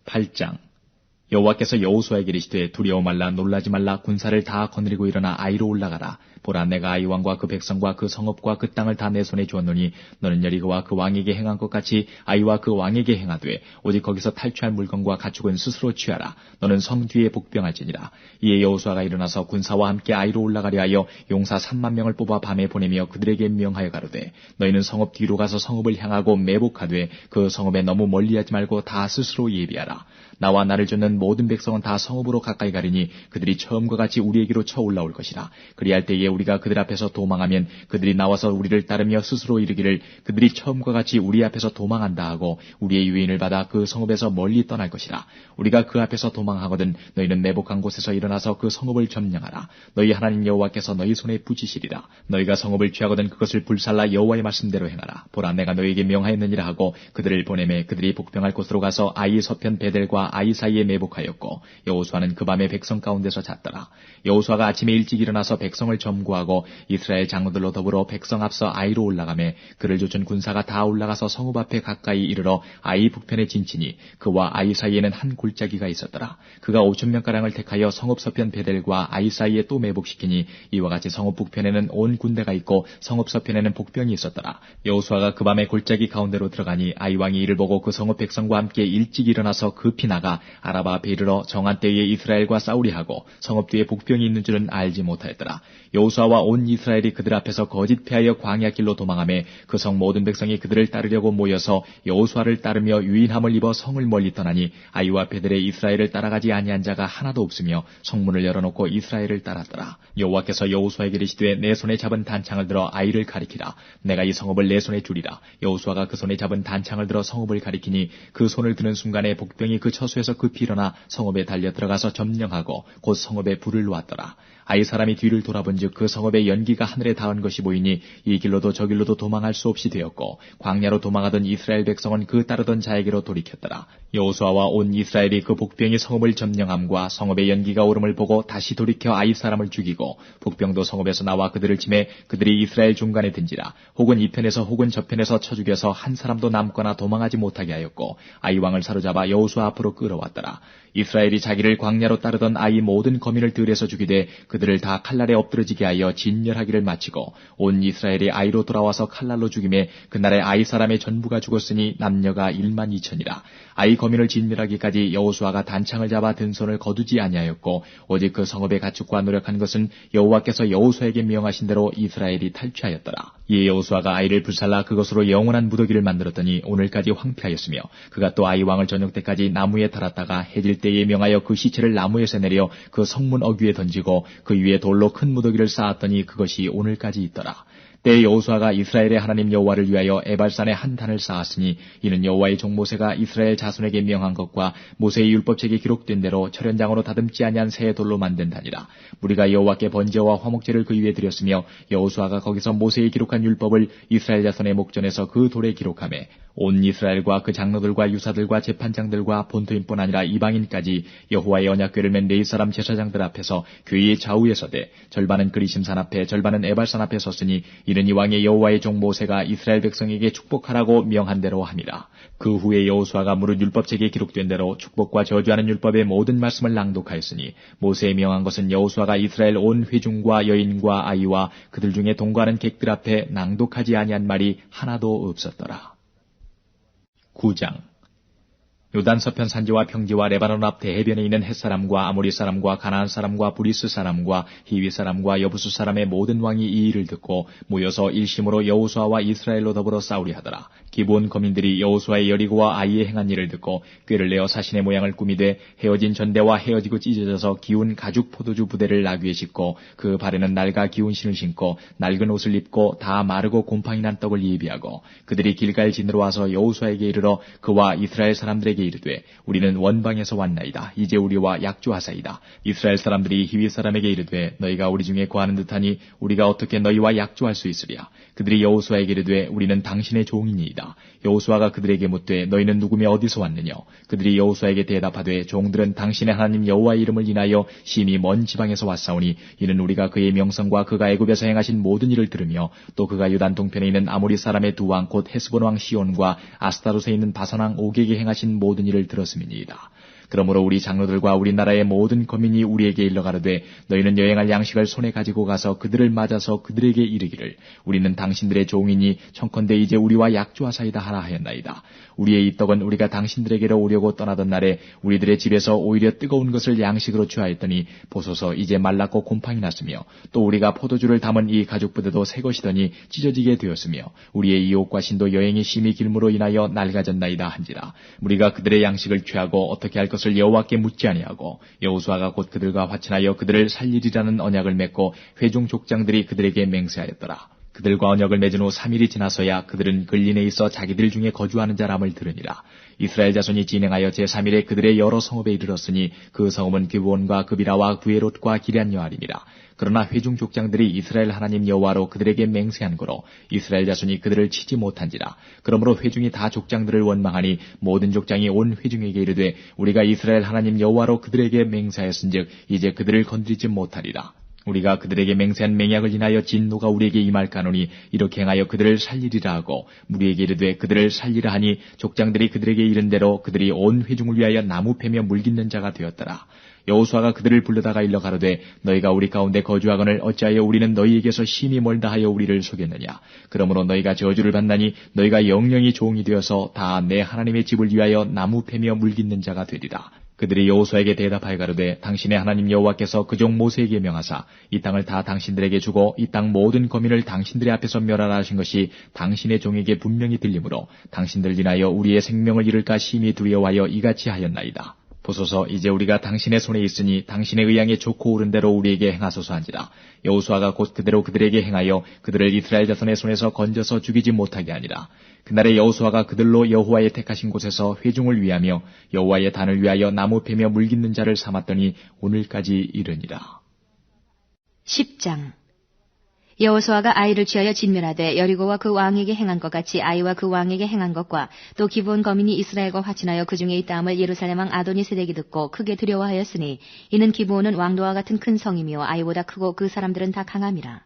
8장 여호와께서 여호수아에게 이르시되 두려워 말라 놀라지 말라 군사를 다 거느리고 일어나 아이로 올라가라. 보라 내가 아이 왕과 그 백성과 그 성읍과 그 땅을 다 내 손에 주었노니 너는 여리고와 그 왕에게 행한 것 같이 아이와 그 왕에게 행하되 오직 거기서 탈취할 물건과 가축은 스스로 취하라. 너는 성 뒤에 복병할지니라. 이에 여호수아가 일어나서 군사와 함께 아이로 올라가려 하여 용사 3만 명을 뽑아 밤에 보내며 그들에게 명하여 가로되 너희는 성읍 뒤로 가서 성읍을 향하고 매복하되 그 성읍에 너무 멀리하지 말고 다 스스로 예비하라. 나와 나를 쫓는 모든 백성은 다 성읍으로 가까이 가리니 그들이 처음과 같이 우리에게로 쳐 올라올 것이라. 그리할 때에 우리가 그들 앞에서 도망하면 그들이 나와서 우리를 따르며 스스로 이르기를 그들이 처음과 같이 우리 앞에서 도망한다 하고 우리의 유인을 받아 그 성읍에서 멀리 떠날 것이라. 우리가 그 앞에서 도망하거든 너희는 매복한 곳에서 일어나서 그 성읍을 점령하라. 너희 하나님 여호와께서 너희 손에 붙이시리라. 너희가 성읍을 취하거든 그것을 불살라 여호와의 말씀대로 행하라. 보라 내가 너희에게 명하였느니라 하고 그들을 보내매 그들이 복병할 곳으로 가서 아이 서편 베델과 아이 사이에 매복하였고 여호수아는 그 밤에 백성 가운데서 잤더라. 여호수아가 아침에 일찍 일어나서 백성을 점거하고 이스라엘 장로들로 더불어 백성 앞서 아이로 올라가매 그를 쫓은 군사가 다 올라가서 성읍 앞에 가까이 이르러 아이 북편에 진치니 그와 아이 사이에는 한 골짜기가 있었더라. 그가 5,000명가량을 택하여 성읍 서편 베델과 아이 사이에 또 매복시키니 이와 같이 성읍 북편에는 온 군대가 있고 성읍 서편에는 복병이 있었더라. 여호수아가 그 밤에 골짜기 가운데로 들어가니 아이 왕이 이를 보고 그 성읍 백성과 함께 일찍 일어나서 급히 나가 아라바 앞에 이르러 정한 때에 이스라엘과 싸우리 하고 성읍 뒤에 복병이 있는 줄은 알지 못하였더라. 여호수아와 온 이스라엘이 그들 앞에서 거짓 패하여 광야 길로 도망하매 그 성 모든 백성이 그들을 따르려고 모여서 여호수아를 따르며 유인함을 입어 성을 멀리 떠나니 아이와 베델에 이스라엘을 따라가지 아니한 자가 하나도 없으며 성문을 열어놓고 이스라엘을 따랐더라. 여호와께서 여호수아에게 이르시되 내 손에 잡은 단창을 들어 아이를 가리키라. 내가 이 성읍을 내 손에 주리라. 여호수아가 그 손에 잡은 단창을 들어 성읍을 가리키니 그 손을 드는 순간에 복병이 그 처소에서 급히 일어나 성읍에 달려 들어가서 점령하고 곧 성읍에 불을 놓았더라. 아이 사람이 뒤를 돌아본즉 그 성읍의 연기가 하늘에 닿은 것이 보이니 이 길로도 저 길로도 도망할 수 없이 되었고 광야로 도망하던 이스라엘 백성은 그 따르던 자에게로 돌이켰더라. 여호수아와 온 이스라엘이 그 복병이 성읍을 점령함과 성읍의 연기가 오름을 보고 다시 돌이켜 아이 사람을 죽이고 복병도 성읍에서 나와 그들을 치매 그들이 이스라엘 중간에 든지라. 혹은 이 편에서 혹은 저 편에서 쳐 죽여서 한 사람도 남거나 도망하지 못하게 하였고 아이 왕을 사로잡아 여호수아 앞으로 끌어왔더라. 이스라엘이 자기를 광야로 따르던 아이 모든 거민을 들에서 죽이되 그들을 다 칼날에 엎드러지게 하여 진멸하기를 마치고 온 이스라엘이 아이로 돌아와서 칼날로 죽임에 그날에 아이 사람의 전부가 죽었으니 남녀가 12,000이라. 아이 거민을 진멸하기까지 여호수아가 단창을 잡아 든 손을 거두지 아니하였고 오직 그 성읍의 가축과 노력한 것은 여호와께서 여호수아에게 명하신 대로 이스라엘이 탈취하였더라. 이에 여호수아가 아이를 불살라 그것으로 영원한 무더기를 만들었더니 오늘까지 황폐하였으며 그가 또 아이 왕을 저녁 때까지 나무에 달았다가 해질 때에 명하여 그 시체를 나무에서 내려 그 성문 어귀에 던지고 그 위에 돌로 큰 무더기를 쌓았더니 그것이 오늘까지 있더라. 때에 여호수아가 이스라엘의 하나님 여호와를 위하여 에발산에 한 단을 쌓았으니 이는 여호와의 종 모세가 이스라엘 자손에게 명한 것과 모세의 율법책에 기록된 대로 철연장으로 다듬지 아니한 새 돌로 만든 단이라. 무리가 여호와께 번제와 화목제를 그 위에 드렸으며 여호수아가 거기서 모세의 기록한 율법을 이스라엘 자손의 목전에서 그 돌에 기록하매 온 이스라엘과 그 장로들과 유사들과 재판장들과 본토인뿐 아니라 이방인까지 여호와의 언약궤를 맨 레위 사람 제사장들 앞에서 궤의 좌우에 서되 절반은 그리심산 앞에 절반은 에발산 앞에 섰으니 이는 이왕의 여호와의 종 모세가 이스라엘 백성에게 축복하라고 명한 대로 함이라. 그 후에 여호수아가 무릇 율법책에 기록된 대로 축복과 저주하는 율법의 모든 말씀을 낭독하였으니 모세의 명한 것은 여호수아가 이스라엘 온 회중과 여인과 아이와 그들 중에 동거하는 객들 앞에 낭독하지 아니한 말이 하나도 없었더라. 9장 요단 서편 산지와 평지와 레바논 앞 대해변에 있는 헷사람과 아모리 사람과 가나안 사람과 브리스 사람과 히위 사람과 여부수 사람의 모든 왕이 이 일을 듣고 모여서 일심으로 여호수아와 이스라엘로 더불어 싸우리 하더라. 기브온 거민들이 여호수아의 여리고와 아이의 행한 일을 듣고 꾀를 내어 사신의 모양을 꾸미되 헤어진 전대와 헤어지고 찢어져서 기운 가죽 포도주 부대를 나귀에 싣고 그 발에는 낡아 기운 신을 신고 낡은 옷을 입고 다 마르고 곰팡이 난 떡을 예비하고 그들이 길갈 진으로 와서 여호수아에게 이르러 그와 이스라엘 사람들에게 이르되 우리는 원방에서 왔나이다. 이제 우리와 약조하사이다. 이스라엘 사람들이 히위 사람에게 이르되 너희가 우리 중에 거하는 듯하니 우리가 어떻게 너희와 약조할 수 있으랴. 그들이 여호수아에게 이르되 우리는 당신의 종이니이다. 여호수아가 그들에게 묻되 너희는 누구며 어디서 왔느냐. 그들이 여호수아에게 대답하되 종들은 당신의 하나님 여호와의 이름을 인하여 심히 먼 지방에서 왔사오니 이는 우리가 그의 명성과 그가 애굽에서 행하신 모든 일을 들으며 또 그가 유단 동편에 있는 아모리 사람의 두 왕 곧 헤스본 왕 시온과 아스타롯에 있는 바산 왕 옥에게 행하신 모든 일을 들었음이니이다. 그러므로 우리 장로들과 우리나라의 모든 거민이 우리에게 일러 가로되 너희는 여행할 양식을 손에 가지고 가서 그들을 맞아서 그들에게 이르기를 우리는 당신들의 종이니 청컨대 이제 우리와 약조하사이다 하라 하였나이다. 우리의 이 떡은 우리가 당신들에게로 오려고 떠나던 날에 우리들의 집에서 오히려 뜨거운 것을 양식으로 취하였더니 보소서 이제 말랐고 곰팡이 났으며 또 우리가 포도주를 담은 이 가죽 부대도 새 것이더니 찢어지게 되었으며 우리의 이 옷과 신도 여행이 심히 길므로 인하여 낡아졌나이다 한지라. 우리가 그들의 양식을 취하고 어떻게 할 것을 여호와께 묻지 아니하고 여호수아가 곧 그들과 화친하여 그들을 살리리라는 언약을 맺고 회중 족장들이 그들에게 맹세하였더라. 그들과 언약을 맺은 후 3일이 지나서야 그들은 근린에 있어 자기들 중에 거주하는 자람을 들으니라. 이스라엘 자손이 진행하여 제3일에 그들의 여러 성읍에 이르렀으니 그 성읍은 기브온과 그비라와 구에롯과 기럇여아림이라. 그러나 회중 족장들이 이스라엘 하나님 여호와로 그들에게 맹세한 거로 이스라엘 자손이 그들을 치지 못한지라. 그러므로 회중이 다 족장들을 원망하니 모든 족장이 온 회중에게 이르되 우리가 이스라엘 하나님 여호와로 그들에게 맹세하였은즉 이제 그들을 건드리지 못하리라. 우리가 그들에게 맹세한 맹약을 인하여 진노가 우리에게 임할까노니 이렇게 행하여 그들을 살리리라 하고 무리에게 이르되 그들을 살리라 하니 족장들이 그들에게 이른 대로 그들이 온 회중을 위하여 나무 패며 물깃는 자가 되었더라. 여호수아가 그들을 불러다가 일러 가로되 너희가 우리 가운데 거주하거늘 어찌하여 우리는 너희에게서 심히 멀다 하여 우리를 속였느냐. 그러므로 너희가 저주를 받나니 너희가 영영이 종이 되어서 다 내 하나님의 집을 위하여 나무 패며 물깃는 자가 되리라. 그들이 여호수아에게 대답하여 가로되 당신의 하나님 여호와께서 그 종 모세에게 명하사 이 땅을 다 당신들에게 주고 이 땅 모든 거민을 당신들의 앞에서 멸하라 하신 것이 당신의 종에게 분명히 들리므로 당신들 인하여 우리의 생명을 잃을까 심히 두려워하여 이같이 하였나이다. 보소서 이제 우리가 당신의 손에 있으니 당신의 의향에 좋고 옳은 대로 우리에게 행하소서 한지라. 여호수아가 곧 그대로 그들에게 행하여 그들을 이스라엘 자손의 손에서 건져서 죽이지 못하게 하니라. 그날에 여호수아가 그들로 여호와의 택하신 곳에서 회중을 위하며 여호와의 단을 위하여 나무 패며 물깃는 자를 삼았더니 오늘까지 이르니라. 10장. 여호수아가 아이를 취하여 진멸하되 여리고와 그 왕에게 행한 것 같이 아이와 그 왕에게 행한 것과 또 기브온 거민이 이스라엘과 화친하여 그 중에 있다함을 예루살렘 왕 아도니세덱이 듣고 크게 두려워하였으니 이는 기브온은 왕도와 같은 큰 성이며 아이보다 크고 그 사람들은 다 강함이라.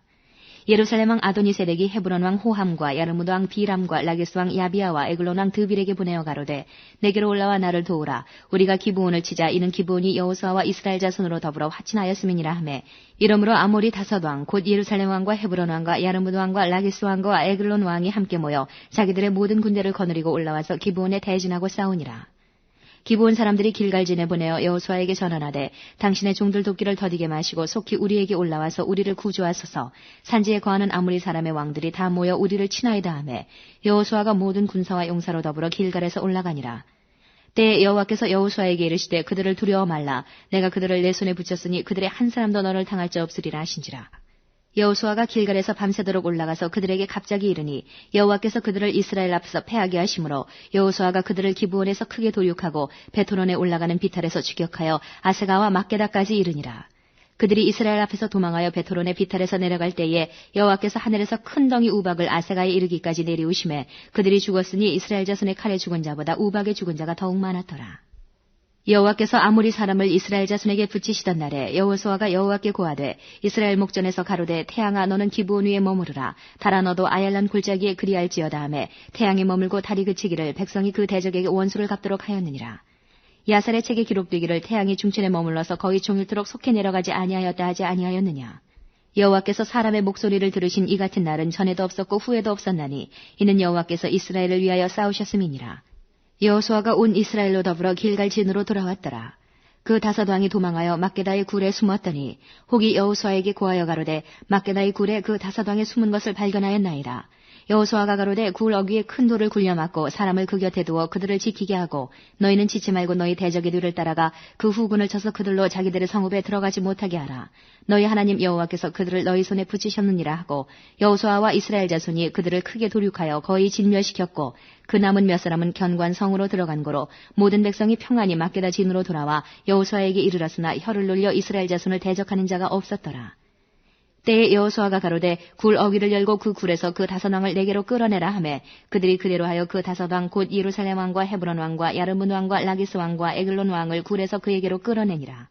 예루살렘 왕 아도니세덱이 헤브론 왕 호함과 야르무드 왕 비람과 라게스 왕 야비아와 에글론 왕 드빌에게 보내어 가로되 내게로 올라와 나를 도우라. 우리가 기브온을 치자. 이는 기브온이 여호수아와 이스라엘 자손으로 더불어 화친하였음이니라 하매 이러므로 아모리 다섯 왕 곧 예루살렘 왕과 헤브론 왕과 야르무드 왕과 라게스 왕과 에글론 왕이 함께 모여 자기들의 모든 군대를 거느리고 올라와서 기브온에 대진하고 싸우니라. 기브온 사람들이 길갈진에 보내어 여호수아에게 전언하되 당신의 종들 도끼를 더디게 마시고 속히 우리에게 올라와서 우리를 구조하소서. 산지에 거하는 아모리 사람의 왕들이 다 모여 우리를 치나이다 하매 여호수아가 모든 군사와 용사로 더불어 길갈에서 올라가니라. 때에 여호와께서 여호수아에게 이르시되 그들을 두려워 말라. 내가 그들을 내 손에 붙였으니 그들의 한 사람도 너를 당할 자 없으리라 하신지라. 여호수아가 길갈에서 밤새도록 올라가서 그들에게 갑자기 이르니 여호와께서 그들을 이스라엘 앞에서 패하게 하심으로 여호수아가 그들을 기브온에서 크게 도륙하고 베토론에 올라가는 비탈에서 추격하여 아세가와 막게다까지 이르니라. 그들이 이스라엘 앞에서 도망하여 베토론의 비탈에서 내려갈 때에 여호와께서 하늘에서 큰 덩이 우박을 아세가에 이르기까지 내리우심에 그들이 죽었으니 이스라엘 자손의 칼에 죽은 자보다 우박에 죽은 자가 더욱 많았더라. 여호와께서 아모리 사람을 이스라엘 자손에게 붙이시던 날에 여호수아가 여호와께 고하되 이스라엘 목전에서 가로되 태양아 너는 기브온 위에 머무르라. 달아 너도 아얄란 골짜기에 그리할지어다 하매 태양이 머물고 달이 그치기를 백성이 그 대적에게 원수를 갚도록 하였느니라. 야살의 책에 기록되기를 태양이 중천에 머물러서 거의 종일토록 속해 내려가지 아니하였다 하지 아니하였느냐. 여호와께서 사람의 목소리를 들으신 이 같은 날은 전에도 없었고 후에도 없었나니 이는 여호와께서 이스라엘을 위하여 싸우셨음이니라. 여호수아가 온 이스라엘로 더불어 길갈진으로 돌아왔더라. 그 다섯 왕이 도망하여 막게다의 굴에 숨었더니 혹이 여호수아에게 고하여 가로되 막게다의 굴에 그 다섯 왕이 숨은 것을 발견하였나이다. 여호수아가 가로되 굴 어귀에 큰 돌을 굴려막고 사람을 그 곁에 두어 그들을 지키게 하고 너희는 지체 말고 너희 대적의 뒤를 따라가 그 후군을 쳐서 그들로 자기들의 성읍에 들어가지 못하게 하라. 너희 하나님 여호와께서 그들을 너희 손에 붙이셨느니라 하고 여호수아와 이스라엘 자손이 그들을 크게 도륙하여 거의 진멸시켰고 그 남은 몇 사람은 견고한 성으로 들어간 고로 모든 백성이 평안히 막게다 진으로 돌아와 여호수아에게 이르렀으나 혀를 놀려 이스라엘 자손을 대적하는 자가 없었더라. 때에 여호수아가 가로되 굴 어귀를 열고 그 굴에서 그 다섯 왕을 내게로 끌어내라 하매 그들이 그대로 하여 그 다섯 왕 곧 예루살렘 왕과 헤브론 왕과 야르문 왕과 라기스 왕과 에글론 왕을 굴에서 그에게로 끌어내니라.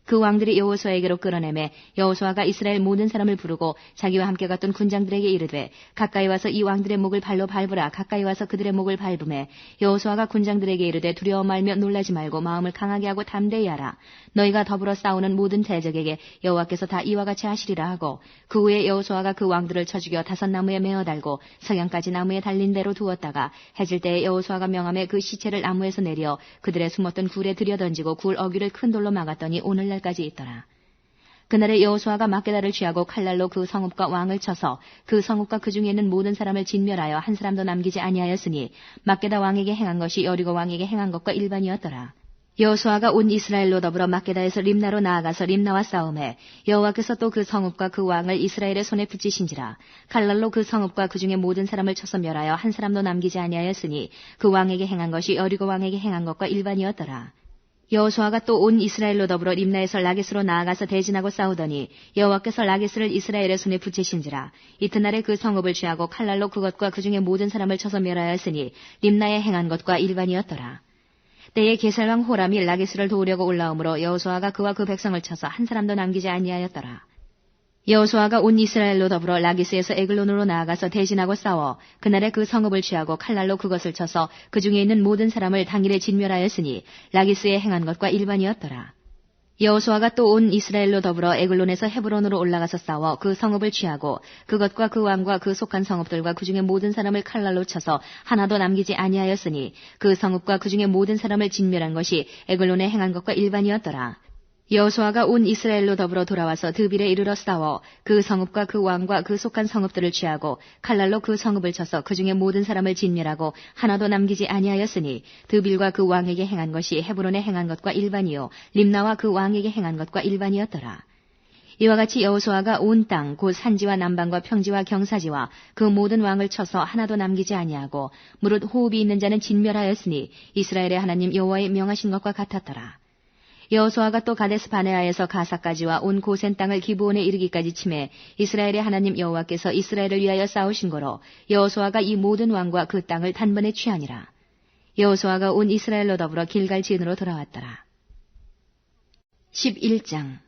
그 왕들이 여호수아에게로 끌어내매 여호수아가 이스라엘 모든 사람을 부르고 자기와 함께 갔던 군장들에게 이르되 가까이 와서 이 왕들의 목을 발로 밟으라. 가까이 와서 그들의 목을 밟음에 여호수아가 군장들에게 이르되 두려워 말며 놀라지 말고 마음을 강하게 하고 담대히 하라. 너희가 더불어 싸우는 모든 대적에게 여호와께서 다 이와 같이 하시리라 하고 그 후에 여호수아가 그 왕들을 쳐 죽여 다섯 나무에 메어 달고 석양까지 나무에 달린 대로 두었다가 해질 때에 여호수아가 명함에 그 시체를 나무에서 내려 그들의 숨었던 굴에 들여던지고 굴 어귀를 큰 돌로 막았더니 오늘날까지 있더라. 그날에 여호수아가 막게다를 취하고 칼날로 그 성읍과 왕을 쳐서 그 성읍과 그 중에 있는 모든 사람을 진멸하여 한 사람도 남기지 아니하였으니 막게다 왕에게 행한 것이 여리고 왕에게 행한 것과 일반이었더라. 여호수아가 온 이스라엘로 더불어 막게다에서 림나로 나아가서 림나와 싸움해 여호와께서 또 그 성읍과 그 왕을 이스라엘의 손에 붙이신지라. 칼날로 그 성읍과 그 중에 모든 사람을 쳐서 멸하여 한 사람도 남기지 아니하였으니 그 왕에게 행한 것이 여리고 왕에게 행한 것과 일반이었더라. 여호수아가 또 온 이스라엘로 더불어 림나에서 라게스로 나아가서 대진하고 싸우더니 여호와께서 라게스를 이스라엘의 손에 붙이신지라. 이튿날에 그 성읍을 취하고 칼날로 그것과 그 중에 모든 사람을 쳐서 멸하였으니 림나에 행한 것과 일반이었더라. 때에 게살왕 호람이 라게스를 도우려고 올라오므로 여호수아가 그와 그 백성을 쳐서 한 사람도 남기지 아니하였더라. 여호수아가 온 이스라엘로 더불어 라기스에서 에글론으로 나아가서 대진하고 싸워 그날에 그 성읍을 취하고 칼날로 그것을 쳐서 그 중에 있는 모든 사람을 당일에 진멸하였으니 라기스에 행한 것과 일반이었더라. 여호수아가 또 온 이스라엘로 더불어 에글론에서 헤브론으로 올라가서 싸워 그 성읍을 취하고 그것과 그 왕과 그 속한 성읍들과 그 중에 모든 사람을 칼날로 쳐서 하나도 남기지 아니하였으니 그 성읍과 그 중에 모든 사람을 진멸한 것이 에글론에 행한 것과 일반이었더라. 여호수아가 온 이스라엘로 더불어 돌아와서 드빌에 이르러 싸워 그 성읍과 그 왕과 그 속한 성읍들을 취하고 칼날로 그 성읍을 쳐서 그 중에 모든 사람을 진멸하고 하나도 남기지 아니하였으니 드빌과 그 왕에게 행한 것이 헤브론에 행한 것과 일반이요 림나와 그 왕에게 행한 것과 일반이었더라. 이와 같이 여호수아가 온 땅 곧 산지와 남방과 평지와 경사지와 그 모든 왕을 쳐서 하나도 남기지 아니하고 무릇 호흡이 있는 자는 진멸하였으니 이스라엘의 하나님 여호와의 명하신 것과 같았더라. 여호수아가 또 가데스 바네아에서 가사까지와 온 고센 땅을 기브온에 이르기까지 치매 이스라엘의 하나님 여호와께서 이스라엘을 위하여 싸우신 거로 여호수아가 이 모든 왕과 그 땅을 단번에 취하니라. 여호수아가 온 이스라엘로 더불어 길갈 지은으로 돌아왔더라. 11장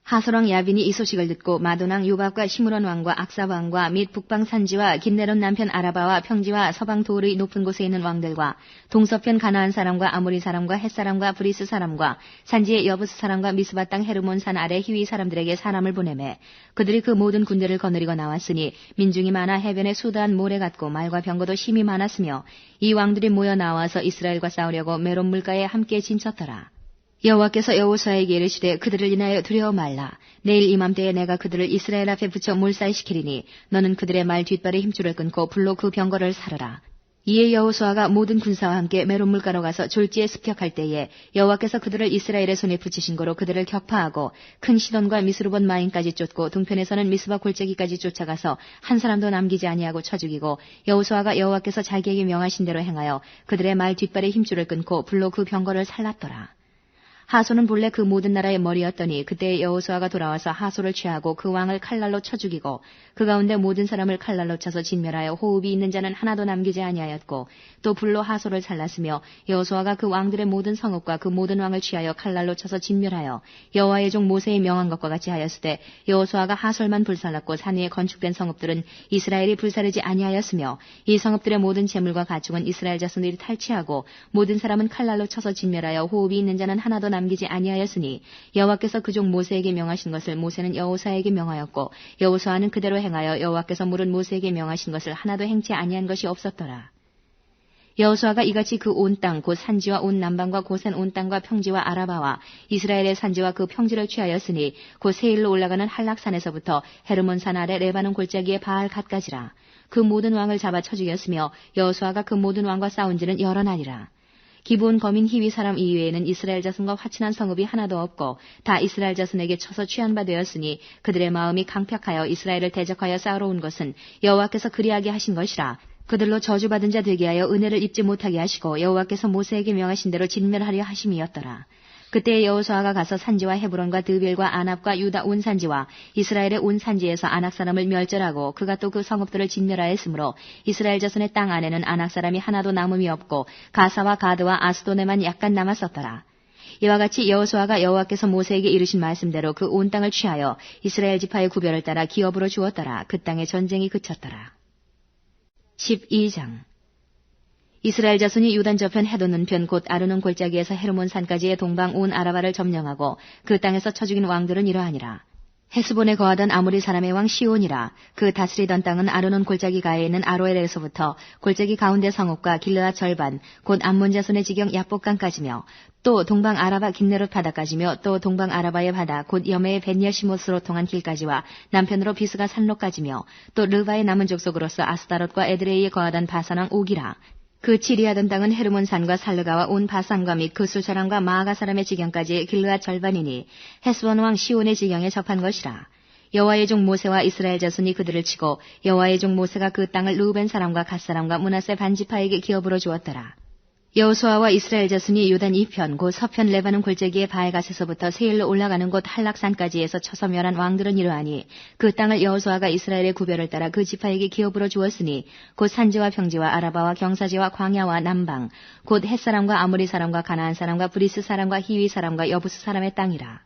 하솔왕 야빈이 이 소식을 듣고 마돈왕 요밥과 시므론 왕과 악사 왕과 및 북방 산지와 긴네론 남편 아라바와 평지와 서방 돌의 높은 곳에 있는 왕들과 동서편 가나안 사람과 아모리 사람과 헷 사람과 브리스 사람과 산지의 여부스 사람과 미스바 땅 헤르몬 산 아래 히위 사람들에게 사람을 보내매 그들이 그 모든 군대를 거느리고 나왔으니 민중이 많아 해변에 수다한 모래 같고 말과 병거도 힘이 많았으며 이 왕들이 모여 나와서 이스라엘과 싸우려고 메론 물가에 함께 진쳤더라. 여호와께서 여호수아에게 이르시되 그들을 인하여 두려워 말라. 내일 이맘때에 내가 그들을 이스라엘 앞에 붙여 몰살시키리니 너는 그들의 말 뒷발에 힘줄을 끊고 불로 그 병거를 사르라. 이에 여호수아가 모든 군사와 함께 메론 물가로 가서 졸지에 습격할 때에 여호와께서 그들을 이스라엘의 손에 붙이신 거로 그들을 격파하고 큰 시돈과 미스르봇 마임까지 쫓고 동편에서는 미스바 골짜기까지 쫓아가서 한 사람도 남기지 아니하고 쳐 죽이고 여호수아가 여호와께서 자기에게 명하신 대로 행하여 그들의 말 뒷발에 힘줄을 끊고 불로 그 병거를 살랐더라. 하솔은 본래 그 모든 나라의 머리였더니 그때 여호수아가 돌아와서 하솔을 취하고 그 왕을 칼날로 쳐 죽이고 그 가운데 모든 사람을 칼날로 쳐서 진멸하여 호흡이 있는 자는 하나도 남기지 아니하였고 또 불로 하솔을 살랐으며 여호수아가 그 왕들의 모든 성읍과 그 모든 왕을 취하여 칼날로 쳐서 진멸하여 여호와의 종 모세의 명한 것과 같이 하였으되 여호수아가 하솔만 불살랐고 산 위에 건축된 성읍들은 이스라엘이 불사르지 아니하였으며 이 성읍들의 모든 재물과 가축은 이스라엘 자손들이 탈취하고 모든 사람은 칼날로 쳐서 진멸하여 호흡이 있는 자는 하나도 남기지 아니하였으니 여호와께서 그 종 모세에게 명하신 것을 모세는 여호수아에게 명하였고 여호수아는 그대로 행하여 여호와께서 물은 모세에게 명하신 것을 하나도 행치 아니한 것이 없었더라. 여호수아가 이같이 그 온 땅 곧 산지와 온 남방과 고센 온 땅과 평지와 아라바와 이스라엘의 산지와 그 평지를 취하였으니 곧 세일로 올라가는 한락산에서부터 헤르몬 산 아래 레바논 골짜기의 바알 갓까지라. 그 모든 왕을 잡아 쳐 죽였으며 여호수아가 그 모든 왕과 싸운 지는 여러 날이라. 기브온 거민 히위 사람 이외에는 이스라엘 자손과 화친한 성읍이 하나도 없고 다 이스라엘 자손에게 쳐서 취한 바 되었으니 그들의 마음이 강팍하여 이스라엘을 대적하여 싸우러 온 것은 여호와께서 그리하게 하신 것이라. 그들로 저주받은 자 되게 하여 은혜를 입지 못하게 하시고 여호와께서 모세에게 명하신 대로 진멸하려 하심이었더라. 그때 여호수아가 가서 산지와 헤브론과 드빌과 아납과 유다 온 산지와 이스라엘의 온 산지에서 아낙 사람을 멸절하고 그가 또 그 성읍들을 진멸하였으므로 이스라엘 자손의 땅 안에는 아낙 사람이 하나도 남음이 없고 가사와 가드와 아스도네만 약간 남았었더라. 이와 같이 여호수아가 여호와께서 모세에게 이르신 말씀대로 그 온 땅을 취하여 이스라엘 지파의 구별을 따라 기업으로 주었더라. 그 땅에 전쟁이 그쳤더라. 12장 이스라엘 자손이 유단 저편 헤도는 편 곧 아르논 골짜기에서 헤르몬 산까지의 동방 온 아라바를 점령하고 그 땅에서 쳐 죽인 왕들은 이러하니라. 헤스본에 거하던 아모리 사람의 왕 시온이라. 그 다스리던 땅은 아르논 골짜기 가에 있는 아로엘에서부터 골짜기 가운데 성읍과 길르앗 절반 곧 암몬 자손의 지경 야복강까지며 또 동방 아라바 긴네롯 바다까지며 또 동방 아라바의 바다 곧 여메의 벤야시못으로 통한 길까지와 남편으로 비스가 산로까지며 또 르바의 남은 족속으로서 아스다롯과 에드레이에 거하던 바산왕 옥이라. 그 치리하던 땅은 헤르몬 산과 살르가와 온 바산과 및 그 수사람과 마아가 사람의 지경까지 길르앗 절반이니 헤스본 왕 시온의 지경에 접한 것이라. 여호와의 종 모세와 이스라엘 자손이 그들을 치고 여호와의 종 모세가 그 땅을 르우벤 사람과 갓 사람과 므낫세 반지파에게 기업으로 주었더라. 여호수아와 이스라엘 자손이 요단 이편 곧 서편 레바논 골짜기의 바알갓에서부터 세일로 올라가는 곳 한락산까지에서 쳐서 멸한 왕들은 이러하니 그 땅을 여호수아가 이스라엘의 구별을 따라 그 지파에게 기업으로 주었으니 곧 산지와 평지와 아라바와 경사지와 광야와 남방 곧 헷사람과 아모리 사람과 가나안 사람과 브리스 사람과 히위 사람과 여부스 사람의 땅이라.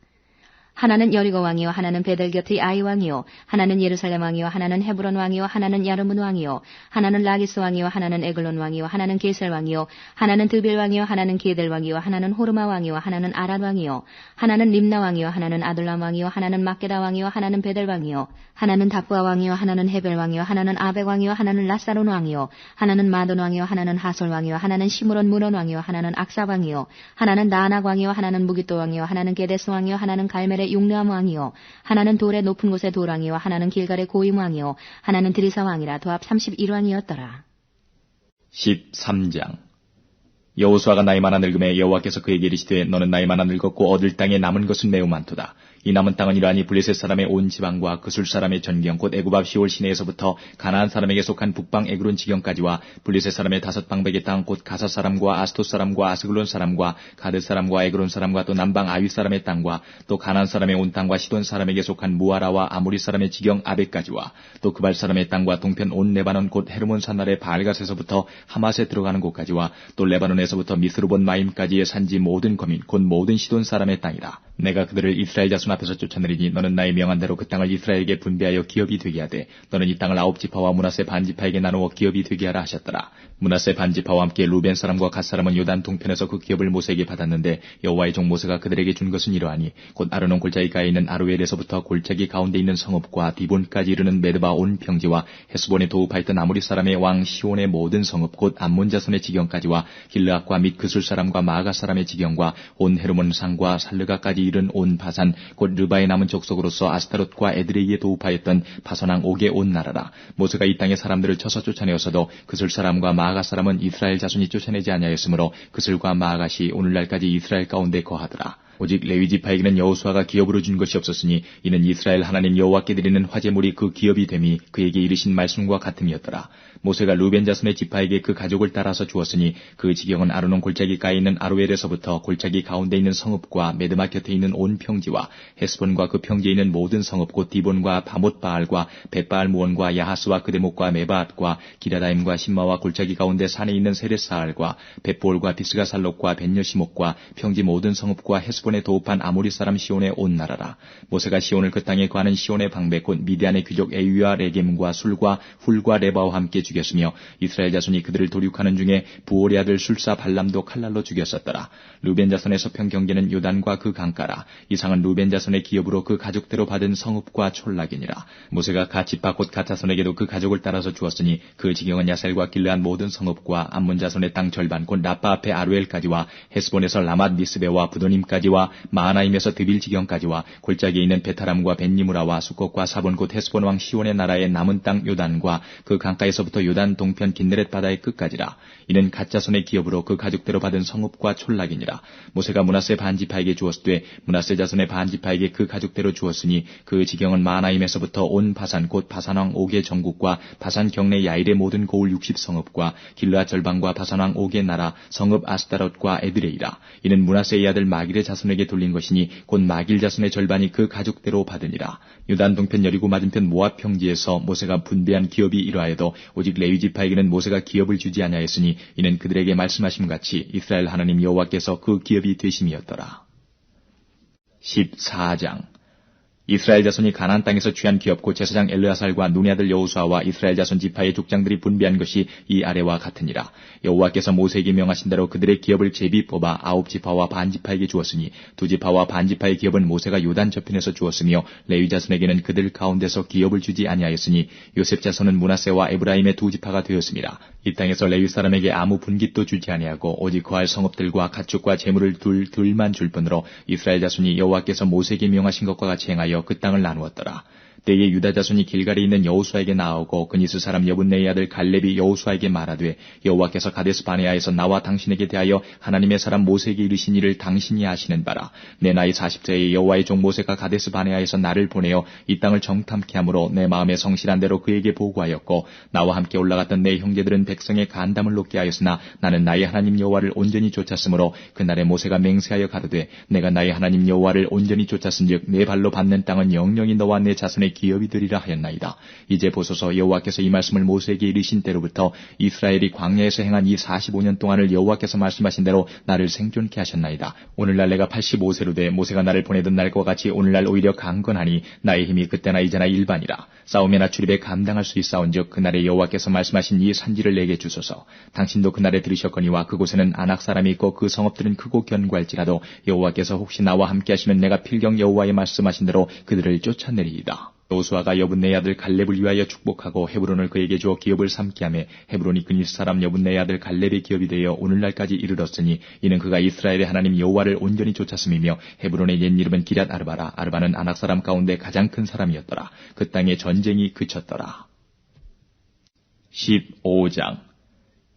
하나는 여리고 왕이요 하나는 베델 곁의 아이 왕이요 하나는 예루살렘 왕이요 하나는 헤브론 왕이요 하나는 야르문 왕이요 하나는 라기스 왕이요 하나는 에글론 왕이요 하나는 게셀 왕이요 하나는 드빌 왕이요 하나는 게델 왕이요 하나는 호르마 왕이요 하나는 아란 왕이요 하나는 림나 왕이요 하나는 아둘람 왕이요 하나는 막게다 왕이요 하나는 베델 왕이요 하나는 다부아 왕이요 하나는 헤벨 왕이요 하나는 아벡 왕이요 하나는 라사론 왕이요 하나는 마돈 왕이요 하나는 하솔 왕이요 하나는 시므론 무론 왕이요 하나는 악사 왕이요 하나는 나낙 왕이요 하나는 무기또 왕이요 하나는 게데스 왕이요 하나는 갈멜의 용르암 왕이요 하나는 돌의 높은 곳의 돌왕이요 하나는 길갈의 고임 왕이요 하나는 드리사 왕이라 도합 31왕이었더라. 13장 여호수아가 나이 많아 늙음에 여호와께서 그에게 이르시되 너는 나이 많아 늙었고 얻을 땅에 남은 것은 매우 많도다. 이 남은 땅은 이러하니 블레셋 사람의 온 지방과 그술 사람의 전경 곧 애굽 앞 시올 시내에서부터 가나안 사람에게 속한 북방 에그론 지경까지와 블레셋 사람의 5방백의 땅 곧 가사 사람과 아스토 사람과 아스글론 사람과 가드 사람과 에그론 사람과 또 남방 아위 사람의 땅과 또 가나안 사람의 온 땅과 시돈 사람에게 속한 무아라와 아모리 사람의 지경 아벡까지와 또 그발 사람의 땅과 동편 온 레바논 곧 헤르몬 산날의 바알갓에서부터 하맛에 들어가는 곳까지와 또 레바논에서부터 미스르본 마임까지의 산지 모든 거민 곧 모든 시돈 사람의 땅이라. 내가 그들을 이스라엘 자손 앞에서 쫓아내리니 너는 나의 명한 대로 그 땅을 이스라엘에게 분배하여 기업이 되게 하되 너는 이 땅을 9지파와 므낫세 반지파에게 나누어 기업이 되게 하라 하셨더라. 므낫세 반지파와 함께 루벤 사람과 갓 사람은 요단 동편에서 그 기업을 모세에게 받았는데 여호와의 종 모세가 그들에게 준 것은 이러하니 곧 아르논 골짜기 가에 있는 아루엘에서부터 골짜기 가운데 있는 성읍과 디본까지 이르는 메드바 온 평지와 헤스본에 도읍하였던 아모리 사람의 왕 시온의 모든 성읍 곧 암몬 자손의 지경까지와 길르앗과 및 그술 사람과 마아가 사람의 지경과 온 헤르몬 산과 살르가까지 이른 온 바산 곧 르바의 남은 족속으로서 아스타롯과 에드레이에 도읍하였던 바선왕 옥의 온 나라라. 모세가 이 땅의 사람들을 쳐서 쫓아내었어도 그슬 사람과 마아가 사람은 이스라엘 자손이 쫓아내지 아니하였으므로 그슬과 마아가시 오늘날까지 이스라엘 가운데 거하더라. 오직 레위 지파에게는 여호수아가 기업으로 준 것이 없었으니 이는 이스라엘 하나님 여호와께 드리는 화제물이 그 기업이 됨이 그에게 이르신 말씀과 같음이었더라. 모세가 루벤 자손의 지파에게 그 가족을 따라서 주었으니 그 지경은 아르논 골짜기가에 있는 아루엘에서부터 골짜기 가운데 있는 성읍과 메드마 곁에 있는 온 평지와 헤스본과 그 평지에 있는 모든 성읍 곧 디본과 바못바알과 벳바알무온과 야하스와 그데목과 메바앗과 기라다임과 신마와 골짜기 가운데 산에 있는 세레사알과 벳볼과 비스가살록과 벤여시목과 평지 모든 성읍과 헤스본에 도읍한 아모리 사람 시온의 온 나라라. 모세가 시온을 그 땅에 거하는 시온의 방백 곧 미디안의 귀족 에위와 레겜과 술과 훌과 레바와 함께 죽였으며 이스라엘 자손이 그들을 도륙하는 중에 부올의 아들 술사 발람도 칼날로 죽였었더라. 루벤 자손의 서평 경계는 요단과 그 강가라. 이상은 루벤 자손의 기업으로 그 가족대로 받은 성읍과 촌락이니라. 모세가 갓 지파 곧 갓 자손에게도 그 가족을 따라서 주었으니 그 지경은 야셀과 길르한 모든 성읍과 암몬 자손의 땅 절반 곧 라빠 앞에 아루엘까지와 헤스본에서 라맛 미스베와 부도님까지와 마하나임에서 드빌 지경까지와 골짜기에 있는 베타람과 벤니무라와 수꽃과 사본 곧 헤스본 왕 시온의 나라의 남은 땅 요단과 그 강가에서부터 요단 동편 긴네렛 바다의 끝까지라. 이는 갓 자손의 기업으로 그 가족대로 받은 성읍과 촌락이니라. 모세가 므낫세 반지파에게 주었으되 므낫세 자손의 반지파에게 그 가족대로 주었으니 그 지경은 마하나임에서부터 온 바산 곧 바산왕 옥의 전국과 바산 경내 야일의 모든 고을 60성읍과 길르앗 절반과 바산왕 옥의 나라 성읍 아스타롯과 에드레이라. 이는 므낫세의 아들 마길의 자손에게 돌린 것이니 곧 마길 자손의 절반이 그 가족대로 받으니라. 유단 동편 여리고 맞은편 모압 평지에서 모세가 분배한 기업이 이러하여도 오직 레위 지파에게는 모세가 기업을 주지 아니하였으니 이는 그들에게 말씀하심 같이 이스라엘 하나님 여호와께서 그 기업이 되심이었더라. 14장 이스라엘 자손이 가나안 땅에서 취한 기업 곧 제사장 엘르아살과 눈의 아들 여호수아와 이스라엘 자손 지파의 족장들이 분배한 것이 이 아래와 같으니라. 여호와께서 모세에게 명하신 대로 그들의 기업을 제비 뽑아 9지파와 반지파에게 주었으니 2지파와 반지파의 기업은 모세가 요단 저편에서 주었으며 레위 자손에게는 그들 가운데서 기업을 주지 아니하였으니 요셉 자손은 므낫세와 에브라임의 2지파가 되었습니다. 이 땅에서 레위 사람에게 아무 분깃도 주지 아니하고 오직 거할 성읍들과 가축과 재물을 둘만 줄 뿐으로 이스라엘 자손이 여호와께서 모세에게 명하신 것과 같이 행하여 그 땅을 나누었더라. 때에 유다 자손이 길갈에 있는 여호수아에게 나오고 그니스 사람 여분네의 아들 갈렙이 여호수아에게 말하되 여호와께서 가데스 바네아에서 나와 당신에게 대하여 하나님의 사람 모세에게 이르신 일을 당신이 아시는 바라. 내 나이 40세에 여호와의 종 모세가 가데스 바네아에서 나를 보내어 이 땅을 정탐케 하므로 내 마음에 성실한 대로 그에게 보고하였고 나와 함께 올라갔던 내 형제들은 백성의 간담을 높게 하였으나 나는 나의 하나님 여호와를 온전히 쫓았으므로 그날에 모세가 맹세하여 가로되 내가 나의 하나님 여호와를 온전히 쫓았은즉 내 발로 밟는 땅은 영영이 너와 내 자손의 백성의 기업이 되리라 하였나이다. 이제 보소서 여호와께서 이 말씀을 모세에게 이르신 때로부터 이스라엘이 광야에서 행한 이 45년 동안을 여호와께서 말씀하신 대로 나를 생존케 하셨나이다. 오늘날 내가 85세로 돼 모세가 나를 보내던 날과 같이 오늘날 오히려 강건하니 나의 힘이 그때나 이제나 일반이라. 싸움이나 출입에 감당할 수 있사온즉 그날에 여호와께서 말씀하신 이 산지를 내게 주소서. 당신도 그날에 들으셨거니와 그곳에는 아낙 사람이 있고 그 성읍들은 크고 견고할지라도 여호와께서 혹시 나와 함께 하시면 내가 필경 여호와의 말씀하신 대로 그들을 쫓아내리이다. 여호수아가 여분네의 아들 갈렙을 위하여 축복하고 헤브론을 그에게 주어 기업을 삼게 하며 헤브론이 그니스 사람 여분네의 아들 갈렙의 기업이 되어 오늘날까지 이르렀으니 이는 그가 이스라엘의 하나님 여호와를 온전히 쫓았음이며 헤브론의 옛 이름은 기럇 아르바라. 아르바는 아낙 사람 가운데 가장 큰 사람이었더라. 그 땅에 전쟁이 그쳤더라. 15장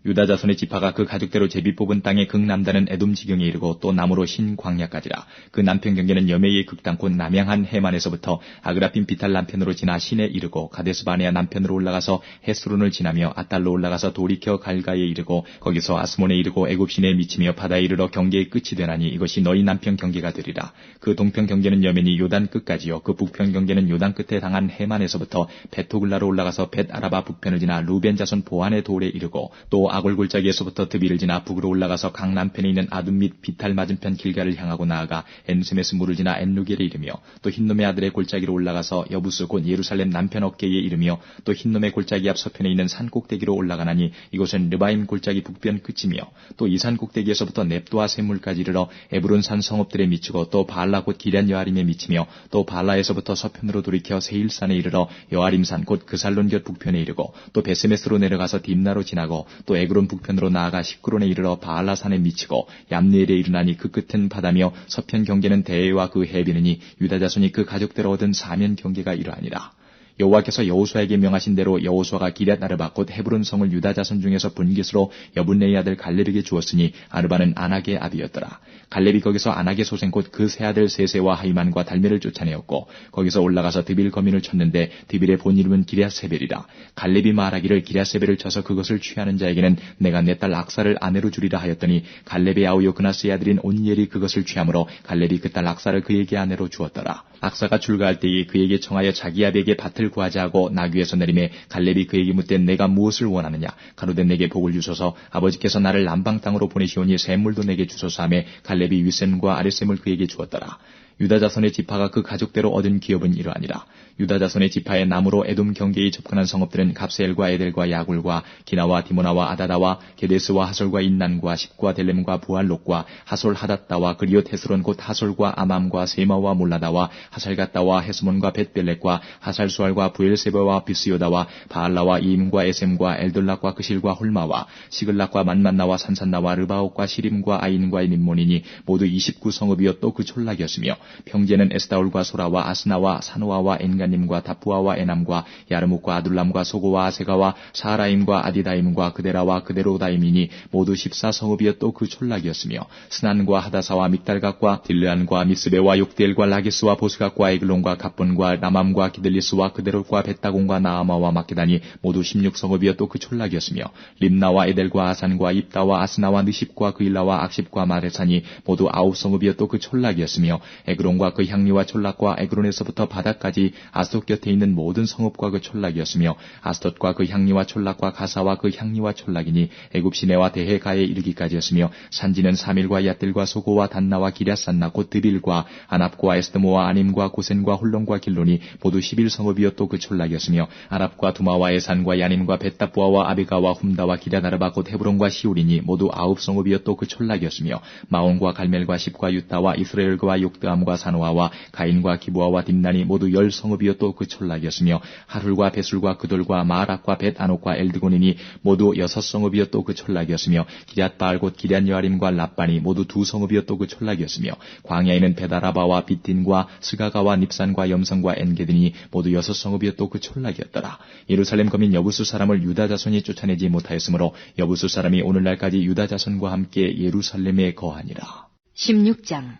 유다 자손의 지파가 그 가족대로 제비 뽑은 땅의 극남단은 에돔 지경에 이르고 또 남으로 신 광야까지라. 그 남편 경계는 여메이의 극단 곧 남양한 해만에서부터 아그라핀 비탈 남편으로 지나 신에 이르고 가데스 바네아 남편으로 올라가서 헤스론을 지나며 아달로 올라가서 도리켜 갈가에 이르고 거기서 아스몬에 이르고 애굽 시내에 미치며 바다에 이르러 경계의 끝이 되나니 이것이 너희 남편 경계가 되리라. 그 동편 경계는 여면이 요단 끝까지요. 그 북편 경계는 요단 끝에 당한 해만에서부터 베토글라로 올라가서 벳 아라바 북편을 지나 루벤 자손 보안의 돌에 이르고 또 아골 골짜기에서부터 드비를 지나 북으로 올라가서 강 남편에 있는 아둠 및 비탈 맞은편 길가를 향하고 나아가 엔스메스 물을 지나 엔루겔에 이르며 또 흰놈의 아들의 골짜기로 올라가서 여부스 곧 예루살렘 남편 어깨에 이르며 또 흰놈의 골짜기 앞 서편에 있는 산 꼭대기로 올라가나니 이곳은 르바임 골짜기 북변 끝이며 또 이 산 꼭대기에서부터 넵도아 샘물까지 이르러 에브론 산 성읍들에 미치고 또 바알라 곧 기럇 여아림에 미치며 또 바알라에서부터 서편으로 돌이켜 세일산에 이르러 여아림산 곧 그살론 곁 북편에 이르고 또 베스메스로 내려가서 딥나로 지나고 또 에그론 북편으로 나아가 십그론에 이르러 바알라산에 미치고 얌네엘에 이르나니 그 끝은 바다며 서편 경계는 대해와 그 해비느니 유다 자손이 그 가족대로 얻은 사면 경계가 이러하니라. 여호와께서 여호수아에게 명하신 대로 여호수아가 기럇 아르바 곧 헤브론 성을 유다 자손 중에서 분깃으로 여분네의 아들 갈렙에게 주었으니 아르바는 아낙의 아비였더라. 갈렙이 거기서 아낙의 소생 곧 그 세 아들 세세와 하이만과 달메를 쫓아내었고 거기서 올라가서 드빌 거민을 쳤는데 드빌의 본 이름은 기럇세벨이라. 갈렙이 말하기를 기럇세벨을 쳐서 그것을 취하는 자에게는 내가 내 딸 악사를 아내로 주리라 하였더니 갈렙의 아우요 그나스의 아들인 온니엘이 그것을 취함으로 갈렙이 그 딸 악사를 그에게 아내로 주었더라. 악사가 출가할 때에 그에게 청하여 자기 아비에게 밭을 구하자 하고 나귀에서 내리매 갈렙이 그에게 묻되 내가 무엇을 원하느냐. 가로되 내게 복을 주소서. 아버지께서 나를 남방 땅으로 보내시오니 샘물도 내게 주소서 하매 갈렙이 윗샘과 아랫샘을 그에게 주었더라. 유다 자손의 지파가 그 가족대로 얻은 기업은 이러하니라. 유다 자손의 지파의 남으로 에돔 경계에 접근한 성읍들은 갑세엘과 에델과 야굴과 기나와 디모나와 아다다와 게데스와 하솔과 인난과 십과 델렘과 부알롯과 하솔 하닷다와 그리옷 헤스론 곧 하솔과 아맘과 세마와 몰라다와 하살갓다와 헤스몬과 벳벨렉과 하살수알과 부엘세바와 비스요다와 바알라와 이임과 에셈과 엘돌락과 그실과 홀마와 시글락과 만만나와 산산나와 르바옥과 시림과 아인과 림몬이니 모두 29성읍이요 또 그 촌락이었으며 평제는 에스다올과 소라와 아스나와 사노아와 엔가님과 다푸아와 에남과 야르묵과 아둘람과 소고와 아세가와 사라임과 아디다임과 그데라와 그데로다임이니 모두 14성읍이여 또 그 촌락이었으며 스난과 하다사와 믹달각과 딜르안과 미스베와 욕델과 라기스와 보스각과 에글론과 갑본과 라맘과 기들리스와 그데롯과 벳다곤과 나아마와 마케다니 모두 16성읍이여 또 그 촌락이었으며 림나와 에델과 아산과 입다와 아스나와 느십과 그일라와 악십과 마레산이 모두 9성읍이여 또 그 촌락이었으며 에그론과 그 향리와 촌락과 에그론에서부터 바다까지 아스돗 곁에 있는 모든 성읍과 그 촌락이었으며 아스돗과 그 향리와 촌락과 가사와 그 향리와 촌락이니 애굽 시내와 대해가에 이르기까지였으며 산지는 사밀과 얏들과 소고와 단나와 기랴산나 곧 드빌과 아납과 에스드모와 아님과 고센과 홀론과 길론이 모두 11성읍이여 또 그 촌락이었으며 아랍과 두마와 에산과 야님과 벳다부아와 아비가와 훔다와 기랴다르바 곧 헤브론과 시올이니 모두 9성읍이여 또 그 촌락이었으며 마온과 갈멜과 십과 유다와 이스라엘과 욕드암과 사노아와 가인과 기부아와 딥난이 모두 10성읍이여 또 그 촌락이었으며 하룰과 베술과 그돌과 마락과 벳아녹과 엘드곤이니 모두 6성읍이여 또 그 촌락이었으며 기럇바알 곧 기럇 여아림과 랍반이 모두 2성읍이여 또 그 촌락이었으며 광야에는 베다라바와 빗딘과 스가가와 닙산과 염성과 엔게드니 모두 6성읍이여 또 그 촌락이었더라. 예루살렘 거민 여부수 사람을 유다 자손이 쫓아내지 못하였으므로 여부수 사람이 오늘날까지 유다 자손과 함께 예루살렘에 거하니라. 16장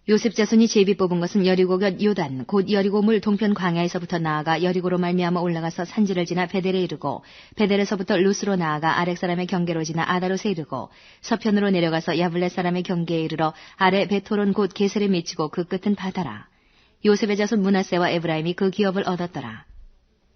요셉 자손이 제비 뽑은 것은 여리고 곁 요단 곧 여리고물 동편 광야에서부터 나아가 여리고로 말미암아 올라가서 산지를 지나 베델에 이르고 베델에서부터 루스로 나아가 아렉 사람의 경계로 지나 아다롯에 이르고 서편으로 내려가서 야블렛 사람의 경계에 이르러 아래 베토론 곧 게셀에 미치고 그 끝은 바다라. 요셉의 자손 므낫세와 에브라임이 그 기업을 얻었더라.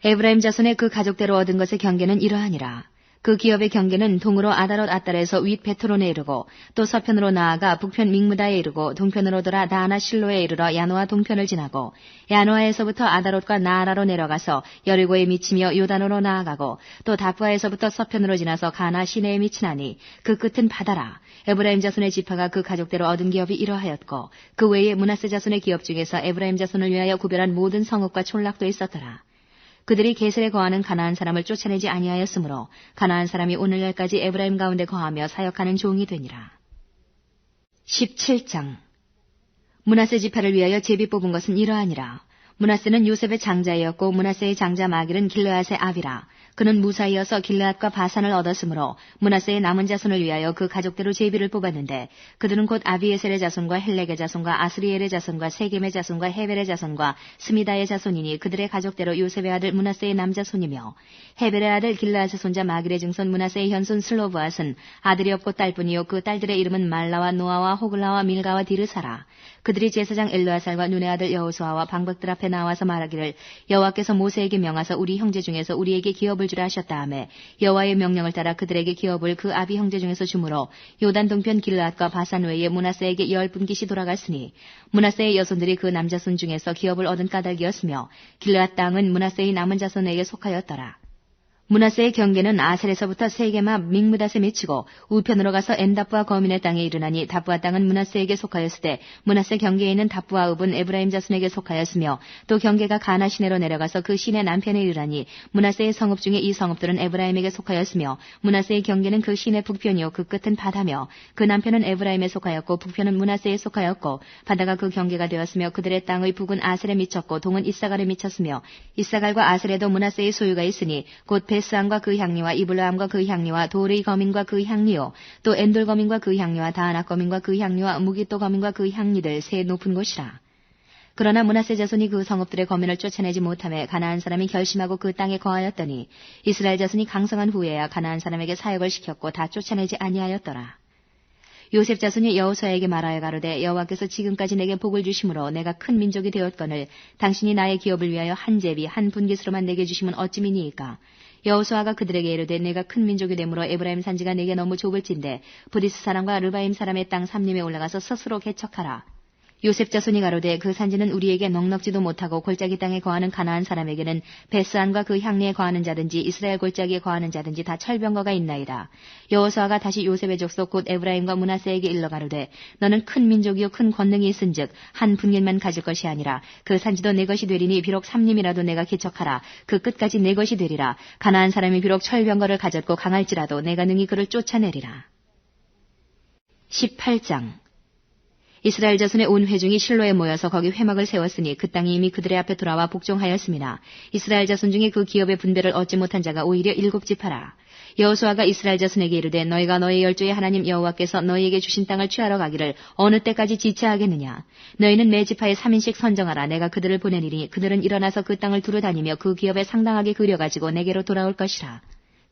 에브라임 자손의 그 가족대로 얻은 것의 경계는 이러하니라. 그 기업의 경계는 동으로 아다롯 아달에서 윗 베토론에 이르고 또 서편으로 나아가 북편 믹무다에 이르고 동편으로 돌아 다하나 실로에 이르러 야노아 동편을 지나고 야노아에서부터 아다롯과 나아라로 내려가서 여리고에 미치며 요단으로 나아가고 또 다부아에서부터 서편으로 지나서 가나 시내에 미치나니 그 끝은 바다라. 에브라임 자손의 지파가 그 가족대로 얻은 기업이 이러하였고 그 외에 므낫세 자손의 기업 중에서 에브라임 자손을 위하여 구별한 모든 성읍과 촌락도 있었더라. 그들이 게셀에 거하는 가나안 사람을 쫓아내지 아니하였으므로 가나안 사람이 오늘날까지 에브라임 가운데 거하며 사역하는 종이 되니라. 17장 므낫세 지파를 위하여 제비 뽑은 것은 이러하니라. 므낫세는 요셉의 장자이었고 므낫세의 장자 마길은 길르앗의 아비라. 그는 무사이어서 길르앗과 바산을 얻었으므로 므낫세의 남은 자손을 위하여 그 가족대로 제비를 뽑았는데 그들은 곧 아비에셀의 자손과 헬렉의 자손과 아스리엘의 자손과 세겜의 자손과 헤벨의 자손과 스미다의 자손이니 그들의 가족대로 요셉의 아들 므낫세의 남자손이며 헤벨의 아들 길르앗의 손자 마길의 증손 므낫세의 현손 슬로브앗은 아들이 없고 딸뿐이요 그 딸들의 이름은 말라와 노아와 호글라와 밀가와 디르사라. 그들이 제사장 엘르아살과 눈의 아들 여호수아와 방백들 앞에 나와서 말하기를 여호와께서 모세에게 명하사 우리 형제 중에서 우리에게 기업을 주라 하셨다 하매 여호와의 명령을 따라 그들에게 기업을 그 아비 형제 중에서 주므로 요단 동편 길르앗과 바산 외에 므낫세에게 10분깃이 돌아갔으니 므낫세의 여손들이 그 남자손 중에서 기업을 얻은 까닭이었으며 길르앗 땅은 므낫세의 남은 자손에게 속하였더라. 므낫세의 경계는 아셀에서부터 세겜아 믹무닷에 미치고 우편으로 가서 엔다프아 거민의 땅에 이르나니 다프아 땅은 므낫세에게 속하였으되 므낫세 경계에 있는 다프아 읍은 에브라임 자손에게 속하였으며 또 경계가 가나 시내로 내려가서 그 시내 남편에 이르나니 므낫세의 성읍 중에 이 성읍들은 에브라임에게 속하였으며 므낫세의 경계는 그 시내 북편이요 그 끝은 바다며 그 남편은 에브라임에 속하였고 북편은 므낫세에 속하였고 바다가 그 경계가 되었으며 그들의 땅의 북은 아셀에 미쳤고 동은 이사갈에 미쳤으며 이사갈과 아셀에도 므낫세의 소유가 있으니 곧 베스안과 그 향리와 이블라함과 그 향리와 도르이 거민과 그 향리요 또 엔돌 거민과 그 향리와 다하나 거민과 그 향리와 무기또 거민과 그 향리들 세 높은 곳이라. 그러나 므낫세 자손이 그 성읍들의 거민을 쫓아내지 못하며 가나안 사람이 결심하고 그 땅에 거하였더니 이스라엘 자손이 강성한 후에야 가나안 사람에게 사역을 시켰고 다 쫓아내지 아니하였더라. 요셉 자손이 여호수아에게 말하여 가로되 여호와께서 지금까지 내게 복을 주심으로 내가 큰 민족이 되었거늘 당신이 나의 기업을 위하여 한 제비 한 분깃으로만 내게 주시면 어찌미니이까. 여호수아가 그들에게 이르되 내가 큰 민족이 되므로 에브라임 산지가 내게 너무 좁을진데 브리스 사람과 르바임 사람의 땅 삼림에 올라가서 스스로 개척하라. 요셉 자손이 가로되 그 산지는 우리에게 넉넉지도 못하고 골짜기 땅에 거하는 가나안 사람에게는 베스안과 그 향리에 거하는 자든지 이스라엘 골짜기에 거하는 자든지 다 철병거가 있나이다. 여호수아가 다시 요셉의 족속 곧 에브라임과 므낫세에게 일러 가로되 너는 큰 민족이요 큰 권능이 있은즉 한 분깃만 가질 것이 아니라 그 산지도 내 것이 되리니 비록 삼림이라도 내가 개척하라. 그 끝까지 내 것이 되리라. 가나안 사람이 비록 철병거를 가졌고 강할지라도 내가 능히 그를 쫓아내리라. 18장 이스라엘 자손의 온 회중이 실로에 모여서 거기 회막을 세웠으니 그 땅이 이미 그들의 앞에 돌아와 복종하였습니다. 이스라엘 자손 중에 그 기업의 분배를 얻지 못한 자가 오히려 7지파라. 여호수아가 이스라엘 자손에게 이르되 너희가 너희 열조의 하나님 여호와께서 너희에게 주신 땅을 취하러 가기를 어느 때까지 지체하겠느냐. 너희는 매 지파에 3인씩 선정하라. 내가 그들을 보내리니 그들은 일어나서 그 땅을 두루다니며 그 기업에 상당하게 그려가지고 내게로 돌아올 것이라.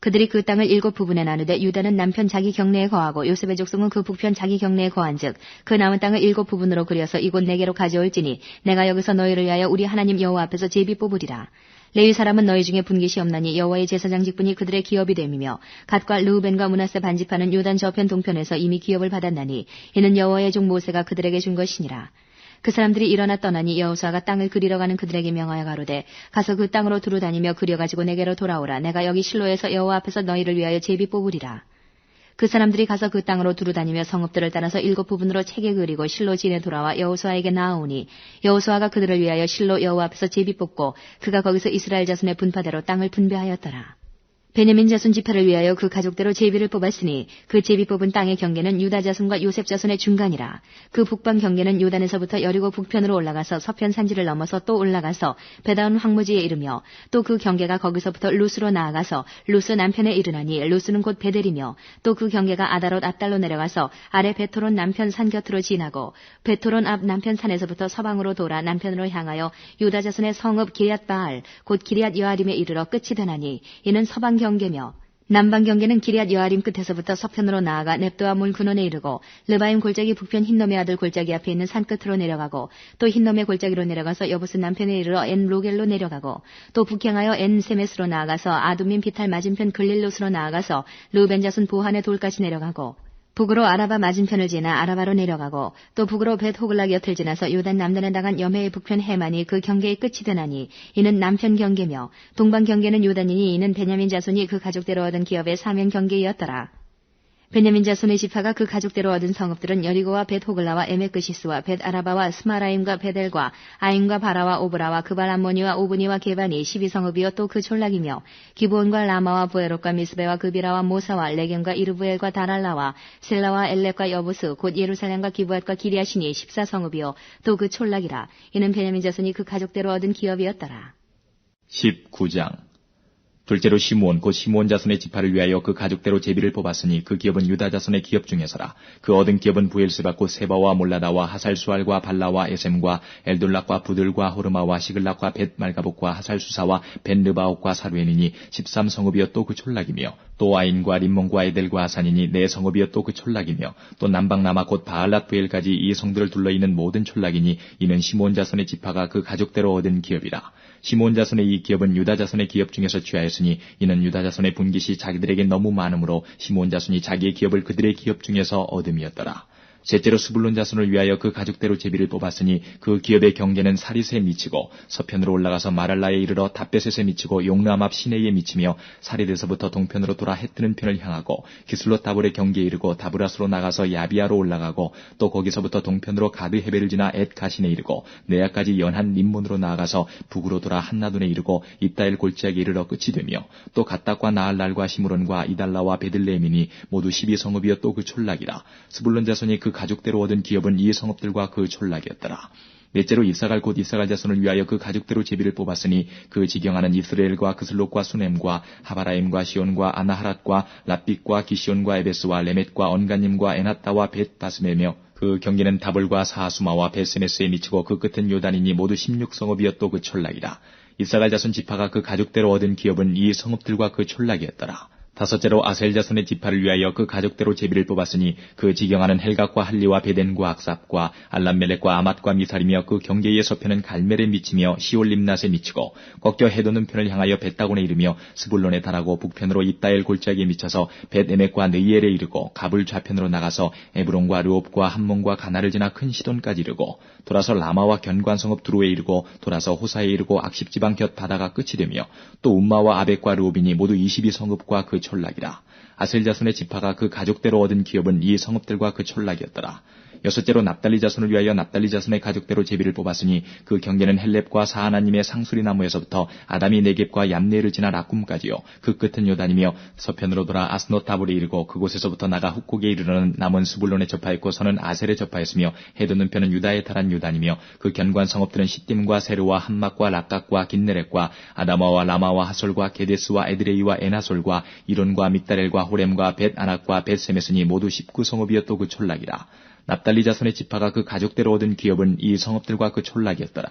그들이 그 땅을 7부분에 나누되 유다는 남편 자기 경내에 거하고 요셉의 족속은 그 북편 자기 경내에 거한즉 그 남은 땅을 7부분으로 그려서 이곳 내게로 가져올지니 내가 여기서 너희를 위하여 우리 하나님 여호와 앞에서 제비 뽑으리라. 레위 사람은 너희 중에 분깃이 없나니 여호와의 제사장 직분이 그들의 기업이 됨이며 갓과 르우벤과 므낫세 반지파는 요단 저편 동편에서 이미 기업을 받았나니 이는 여호와의 종 모세가 그들에게 준 것이니라. 그 사람들이 일어나 떠나니 여호수아가 땅을 그리러 가는 그들에게 명하여 가로되 가서 그 땅으로 두루다니며 그려가지고 내게로 돌아오라. 내가 여기 실로에서 여호와 앞에서 너희를 위하여 제비 뽑으리라. 그 사람들이 가서 그 땅으로 두루다니며 성읍들을 따라서 7부분으로 채게 그리고 실로 진에 돌아와 여호수아에게 나아오니 여호수아가 그들을 위하여 실로 여호와 앞에서 제비 뽑고 그가 거기서 이스라엘 자손의 분파대로 땅을 분배하였더라. 베냐민 자손 지파를 위하여 그 가족대로 제비를 뽑았으니 그 제비 뽑은 땅의 경계는 유다 자손과 요셉 자손의 중간이라. 그 북방 경계는 요단에서부터 여리고 북편으로 올라가서 서편 산지를 넘어서 또 올라가서 베다온 황무지에 이르며 또 그 경계가 거기서부터 루스로 나아가서 루스 남편에 이르나니 루스는 곧 베델이며 또 그 경계가 아다롯 앞달로 내려가서 아래 베토론 남편 산 곁으로 지나고 베토론 앞 남편 산에서부터 서방으로 돌아 남편으로 향하여 유다 자손의 성읍 기리앗 바알 곧 기리앗 여아림에 이르러 끝이 되나니 이는 서방 경계며 남방 경계는 기럇 여아림 끝에서부터 서편으로 나아가 넵도와 물 근원에 이르고 르바임 골짜기 북편 흰놈의 아들 골짜기 앞에 있는 산 끝으로 내려가고 또 흰놈의 골짜기로 내려가서 여부스 남편에 이르러 엔 로겔로 내려가고 또 북향하여 엔 세메스로 나아가서 아둠민 비탈 맞은편 글릴롯으로 나아가서 르벤 자손 보한의 돌까지 내려가고 북으로 아라바 맞은편을 지나 아라바로 내려가고 또 북으로 벳 호글라 곁을 지나서 요단 남단에 당한 여매의 북편 해만이 그 경계의 끝이 되나니 이는 남편 경계며 동방 경계는 요단이니 이는 베냐민 자손이 그 가족대로 얻은 기업의 사명 경계이었더라. 베냐민 자손의 지파가 그 가족대로 얻은 성읍들은 여리고와 벳 호글라와 에메크시스와 벳 아라바와 스마라임과 베델과 아임과 바라와 오브라와 그발 암모니와 오브니와 게반이 12성읍이요 또 그 촌락이며 기브온과 라마와 부에롯과 미스베와 그비라와 모사와 레겐과 이르부엘과 다랄라와 셀라와 엘렉과 여부스 곧 예루살렘과 기브앗과 기리아신이 14성읍이요 또 그 촌락이라. 이는 베냐민 자손이 그 가족대로 얻은 기업이었더라. 19장 둘째로 시므온 곧 시므온 자손의 지파를 위하여 그 가족대로 제비를 뽑았으니 그 기업은 유다 자손의 기업 중에서라. 그 얻은 기업은 부엘스바 곧 세바와 몰라다와 하살수알과 발라와 에셈과 엘돌락과 부들과 호르마와 시글락과 벳 말가복과 하살수사와 벳 르바옥과 사루엔이니 13성읍이여 또 그 촌락이며 또 아인과 림몬과 에델과 하산이니 4성읍이여 또 그 촌락이며 또 남방남아 곧 바알랏 부엘까지 이 성들을 둘러있는 모든 촌락이니 이는 시므온 자손의 지파가 그 가족대로 얻은 기업이라. 시므온 자손의 이 기업은 유다 자손의 기업 중에서 취하였으니 이는 유다 자손의 분깃이 자기들에게 너무 많으므로 시므온 자손이 자기의 기업을 그들의 기업 중에서 얻음이었더라. 셋째로 스불론 자손을 위하여 그 가족대로 제비를 뽑았으니 그 기업의 경계는 사리스에 미치고 서편으로 올라가서 마랄라에 이르러 답베셋에 미치고 용람 앞 시내에 미치며 사리드에서부터 동편으로 돌아 해뜨는 편을 향하고 기슬롯 다볼의 경계에 이르고 다브라스로 나가서 야비아로 올라가고 또 거기서부터 동편으로 가드 헤벨을 지나 엣 가신에 이르고 네아까지 연한 림몬으로 나아가서 북으로 돌아 한나둔에 이르고 입다엘 골짜기에 이르러 끝이 되며 또 갓닥과 나알랄과 시므론과 이달라와 베들레헴이니 모두 12성읍이여 또 그 촌락이라. 스불론 자손이 그 가족대로 얻은 기업은 이 성읍들과 그 촌락이었더라. 넷째로 이사갈 곧 이사갈 자손을 위하여 그 가족대로 제비를 뽑았으니 그 지경하는 이스라엘과 그슬롯과 수넴과 하바라임과 시온과 아나하랏과 랍빗과 기시온과 에베스와 레멧과 언가님과 에나따와 벳바스메며 그 경계는 다볼과 사하수마와 베스메스에 미치고 그 끝은 요단이니 모두 16성읍이여 또 그 촌락이라. 이사갈 자손 지파가 그 가족대로 얻은 기업은 이 성읍들과 그 촌락이었더라. 다섯째로 아셀 자손의 지파를 위하여 그 가족대로 제비를 뽑았으니 그 지경하는 헬각과 할리와 베덴과 악삽과 알람멜렉과 아맛과 미살이며 그 경계의 서편은 갈멜에 미치며 시올림낫에 미치고 꺾여 해도는 편을 향하여 벳다곤에 이르며 스불론에 달하고 북편으로 입다엘 골짜기에 미쳐서 벳에멕과 느이엘에 이르고 갑을 좌편으로 나가서 에브론과 르옵과 함몬과 가나를 지나 큰 시돈까지 이르고 돌아서 라마와 견관성읍 두로에 이르고 돌아서 호사에 이르고 악십지방 곁 바다가 끝이 되며 또 움마와 아벡과 르옵이니 모두 22성읍과 그 촌락이라. 아셀 자손의 지파가 그 가족대로 얻은 기업은 이 성읍들과 그 촌락이었더라. 여섯째로 납달리 자손을 위하여 납달리 자손의 가족대로 제비를 뽑았으니 그 경계는 헬렙과 사하나님의 상수리나무에서부터 아담이 네겝과 얌네를 지나 라꿈까지요. 그 끝은 요단이며 서편으로 돌아 아스노 타볼에 이르고 그곳에서부터 나가 훅곡에 이르러는 남은 스불론에 접하였고 서는 아셀에 접하였으며 해돋는 편은 유다에 달한 요단이며 그 견관 성읍들은 시딤과 세르와 함막과 락각과 긴네렛과 아다마와 라마와 하솔과 게데스와 에드레이와 에나솔과 이론과 믹다렐과 호렘과 벳 아낙과 벳 세메스니 모두 19성읍이여 또 그 촌락이라. 납달리 자손의 지파가 그 가족대로 얻은 기업은 이 성읍들과 그 촌락이었더라.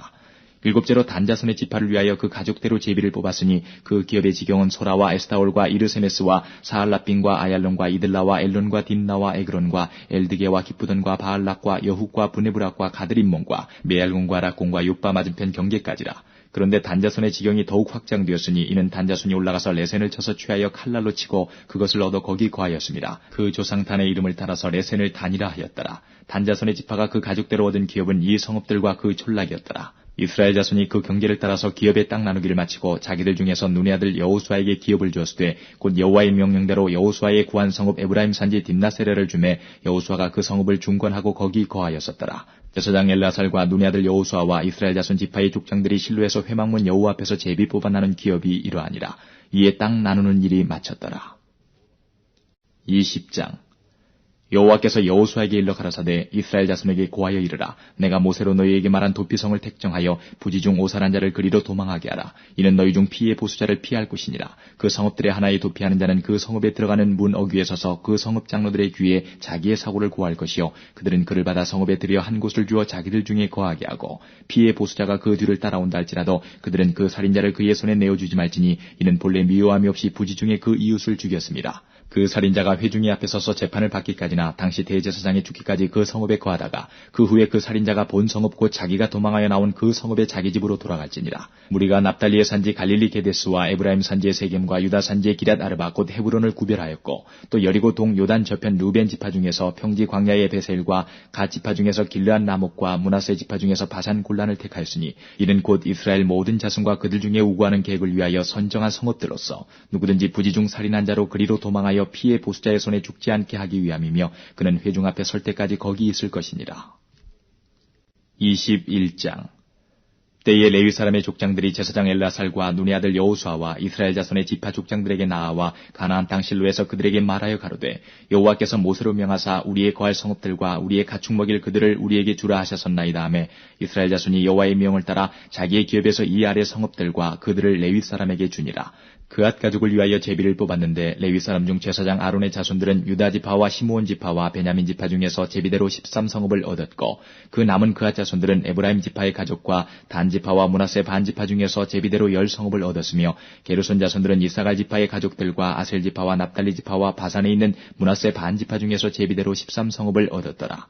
일곱째로 단 자손의 지파를 위하여 그 가족대로 제비를 뽑았으니 그 기업의 지경은 소라와 에스타올과 이르세메스와 사알라빈과 아얄론과 이들라와 엘론과 딘나와 에그론과 엘드게와 기쁘던과 바알락과 여훅과 부네브락과 가드림몬과 메알곤과 락곤과 요빠 맞은편 경계까지라. 그런데 단자손의 지경이 더욱 확장되었으니 이는 단자손이 올라가서 레센을 쳐서 취하여 칼날로 치고 그것을 얻어 거기 거하였습니다. 그 조상 단의 이름을 따라서 레센을 단이라 하였더라. 단자손의 지파가 그 가족대로 얻은 기업은 이 성읍들과 그 촌락이었더라. 이스라엘 자손이 그 경계를 따라서 기업의 땅 나누기를 마치고 자기들 중에서 눈의 아들 여호수아에게 기업을 주었으되 곧 여호와의 명령대로 여호수아의 구한 성읍 에브라임 산지 딥나세레를 주매 여호수아가 그 성읍을 중건하고 거기 거하였었더라. 제사장 엘라살과 눈의 아들 여호수아와 이스라엘 자손 지파의 족장들이 실로에서 회막문 여호와 앞에서 제비 뽑아 나눈 기업이 이러하니라. 이에 땅 나누는 일이 마쳤더라. 20장 여호와께서 여호수아에게 일러 가라사대 이스라엘 자손에게 고하여 이르라. 내가 모세로 너희에게 말한 도피성을 택정하여 부지 중 오살한 자를 그리로 도망하게 하라. 이는 너희 중 피의 보수자를 피할 곳이니라. 그 성읍들의 하나에 도피하는 자는 그 성읍에 들어가는 문 어귀에 서서 그 성읍 장로들의 귀에 자기의 사고를 고할 것이요 그들은 그를 받아 성읍에 들여 한 곳을 주어 자기들 중에 거하게 하고 피의 보수자가 그 뒤를 따라온다 할지라도 그들은 그 살인자를 그의 손에 내어주지 말지니 이는 본래 미워함이 없이 부지 중에 그 이웃을 죽였습니다. 그 살인자가 회중이 앞에 서서 재판을 받기까지나 당시 대제사장이 죽기까지 그 성읍에 거하다가 그 후에 그 살인자가 본 성읍 곧 자기가 도망하여 나온 그 성읍에 자기 집으로 돌아갈지니라. 무리가 납달리의 산지 갈릴리 게데스와 에브라임 산지의 세겜과 유다 산지의 기럇 아르바 곧 헤브론을 구별하였고 또 여리고 동 요단 저편 루벤 지파 중에서 평지 광야의 베셀과 갓 지파 중에서 길르한 라목과 므낫세 지파 중에서 바산 골란을 택하였으니 이는 곧 이스라엘 모든 자손과 그들 중에 우구하는 계획을 위하여 선정한 성읍들로서 누구든지 부지 중 살인한 자로 그리로 도망하여 피의 보수자의 손에 죽지 않게 하기 위함이며 그는 회중 앞에 설 때까지 거기 있을 것이니라. 21장 때에 레위 사람의 족장들이 제사장 엘라살과 눈의 아들 여호수아와 이스라엘 자손의 지파 족장들에게 나아와 가나안 땅 실로에서 그들에게 말하여 가로되 여호와께서 모세로 명하사 우리의 거할 성읍들과 우리의 가축 먹일 그들을 우리에게 주라 하셨었나이다 하매 이스라엘 자손이 여호와의 명을 따라 자기의 기업에서 이 아래 성읍들과 그들을 레위 사람에게 주니라. 그앗 가족을 위하여 제비를 뽑았는데 레위 사람 중 제사장 아론의 자손들은 유다 지파와 시므온 지파와 베냐민 지파 중에서 제비대로 13성읍을 얻었고 그 남은 그앗 자손들은 에브라임 지파의 가족과 단 지파와 므낫세 반 지파 중에서 제비대로 10성읍을 얻었으며 게르손 자손들은 이사갈 지파의 가족들과 아셀 지파와 납달리 지파와 바산에 있는 므낫세 반 지파 중에서 제비대로 13성읍을 얻었더라.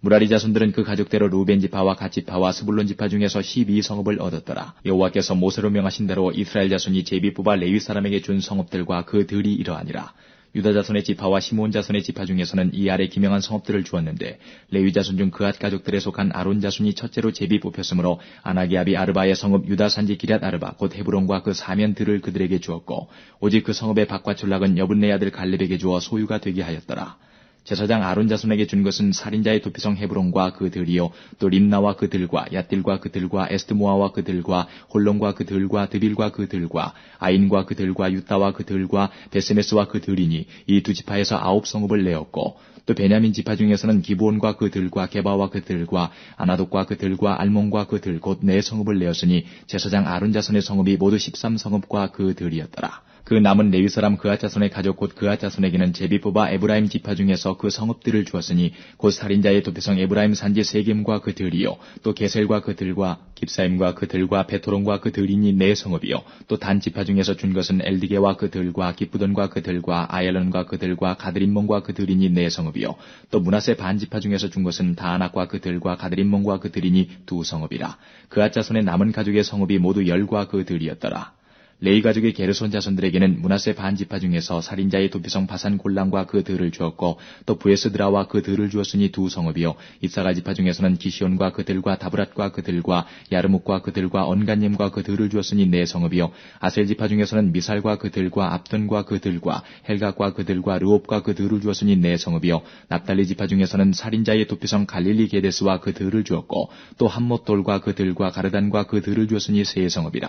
무라리 자손들은 그 가족대로 루벤 지파와 갓 지파와 스불론 지파 중에서 12성읍을 얻었더라. 여호와께서 모세로 명하신 대로 이스라엘 자손이 제비 뽑아 레위 사람에게 준 성읍들과 그 들이 이러하니라. 유다 자손의 지파와 시므온 자손의 지파 중에서는 이 아래 기명한 성읍들을 주었는데 레위 자손 중 그앗 가족들에 속한 아론 자손이 첫째로 제비 뽑혔으므로 아나기압이 아르바의 성읍 유다 산지 기럇 아르바 곧 헤브론과 그 사면들을 그들에게 주었고 오직 그 성읍의 밖과 전락은 여분네 아들 갈렙에게 주어 소유가 되게 하였더라. 제사장 아론 자손에게 준 것은 살인자의 도피성 헤브론과 그 들이요 또 림나와 그 들과 얏딜과 그 들과 에스드모아와 그 들과 홀론과 그 들과 드빌과 그 들과 아인과 그 들과 유다와 그 들과 베세메스와 그 들이니 이 두 지파에서 9성읍을 내었고 또 베냐민 지파 중에서는 기브온과 그 들과 게바와 그 들과 아나독과 그 들과 알몬과 그 들 곧 4성읍을 내었으니 제사장 아론 자손의 성읍이 모두 13성읍과 그 들이었더라. 그 남은 레위 사람 그앗 자손의 가족 곧 그앗 자손에게는 제비 뽑아 에브라임 지파 중에서 그 성읍들을 주었으니 곧 살인자의 도피성 에브라임 산지 세겜과 그 들이요 또 게셀과 그 들과 깁사임과 그 들과 베토론과 그 들이니 4성읍이요 또 단 지파 중에서 준 것은 엘드게와 그 들과 기쁘돈과 그 들과 아얄론과 그 들과 가드림몬과 그 들이니 4성읍이요 또 므낫세 반 지파 중에서 준 것은 다안악과 그 들과 가드림몬과 그 들이니 2성읍이라. 그앗 자손의 남은 가족의 성읍이 모두 10과 그 들이었더라. 레위 가족의 게르손 자손들에게는 므낫세 반 지파 중에서 살인자의 도피성 바산 골란과 그 들을 주었고 또 부에스드라와 그 들을 주었으니 2성읍이요 이사갈 지파 중에서는 기시온과 그 들과 다브랏과 그 들과 야르묵과 그 들과 언간님과 그 들을 주었으니 4성읍이요 아셀 지파 중에서는 미살과 그 들과 압돈과 그 들과 헬각과 그 들과 르옵과 그 들을 주었으니 4성읍이요 납달리 지파 중에서는 살인자의 도피성 갈릴리 게데스와 그 들을 주었고 또 함못돌과 그 들과 가르단과 그 들을 주었으니 3성읍이라.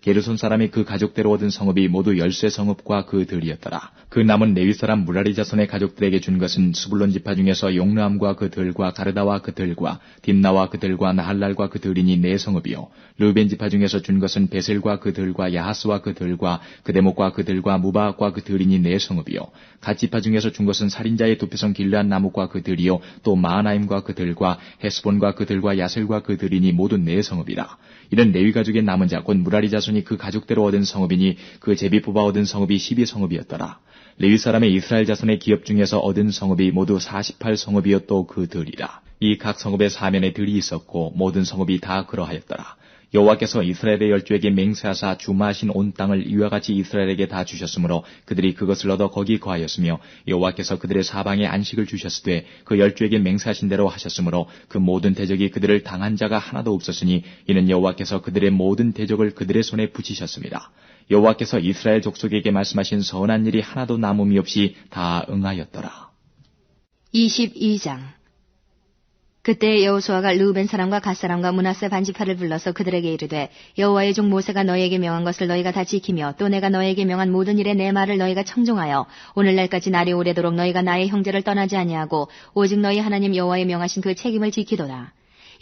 게르손 사람이 그 가족대로 얻은 성읍이 모두 13성읍과 그 들이었더라. 그 남은 레위 사람 무라리 자손의 가족들에게 준 것은 스불론 지파 중에서 용르암과 그 들과 가르다와 그 들과 딥나와 그 들과 나할랄과 그 들이니 4성읍이요 르벤 지파 중에서 준 것은 베셀과 그 들과 야하스와 그 들과 그데목과 그 들과 무바악과 그 들이니 4성읍이요 갓 지파 중에서 준 것은 살인자의 도피성 길르한 나무과 그 들이요 또 마하나임과 그 들과 헤스본과 그 들과 야셀과 그 들이니 모두 4성읍이라. 이는 레위 가족의 남은 자 곧 무라리 자손이 그 가족대로 얻은 성읍이니 그 제비 뽑아 얻은 성읍이 12성읍이었더라. 레위 사람의 이스라엘 자손의 기업 중에서 얻은 성읍이 모두 48성읍이었도 그 들이라. 이 각 성읍에 사면에 들이 있었고 모든 성읍이 다 그러하였더라. 여호와께서 이스라엘의 열조에게 맹세하사 주마하신 온 땅을 이와 같이 이스라엘에게 다 주셨으므로 그들이 그것을 얻어 거기 거하였으며 여호와께서 그들의 사방에 안식을 주셨으되 그 열조에게 맹세하신 대로 하셨으므로 그 모든 대적이 그들을 당한 자가 하나도 없었으니 이는 여호와께서 그들의 모든 대적을 그들의 손에 붙이셨습니다. 여호와께서 이스라엘 족속에게 말씀하신 선한 일이 하나도 남음이 없이 다 응하였더라. 22장 그때 여호수아가 르우벤 사람과 갓 사람과 므낫세 반지파를 불러서 그들에게 이르되 여호와의 종 모세가 너희에게 명한 것을 너희가 다 지키며 또 내가 너희에게 명한 모든 일에 내 말을 너희가 청종하여 오늘날까지 날이 오래도록 너희가 나의 형제를 떠나지 아니하고 오직 너희 하나님 여호와의 명하신 그 책임을 지키도다.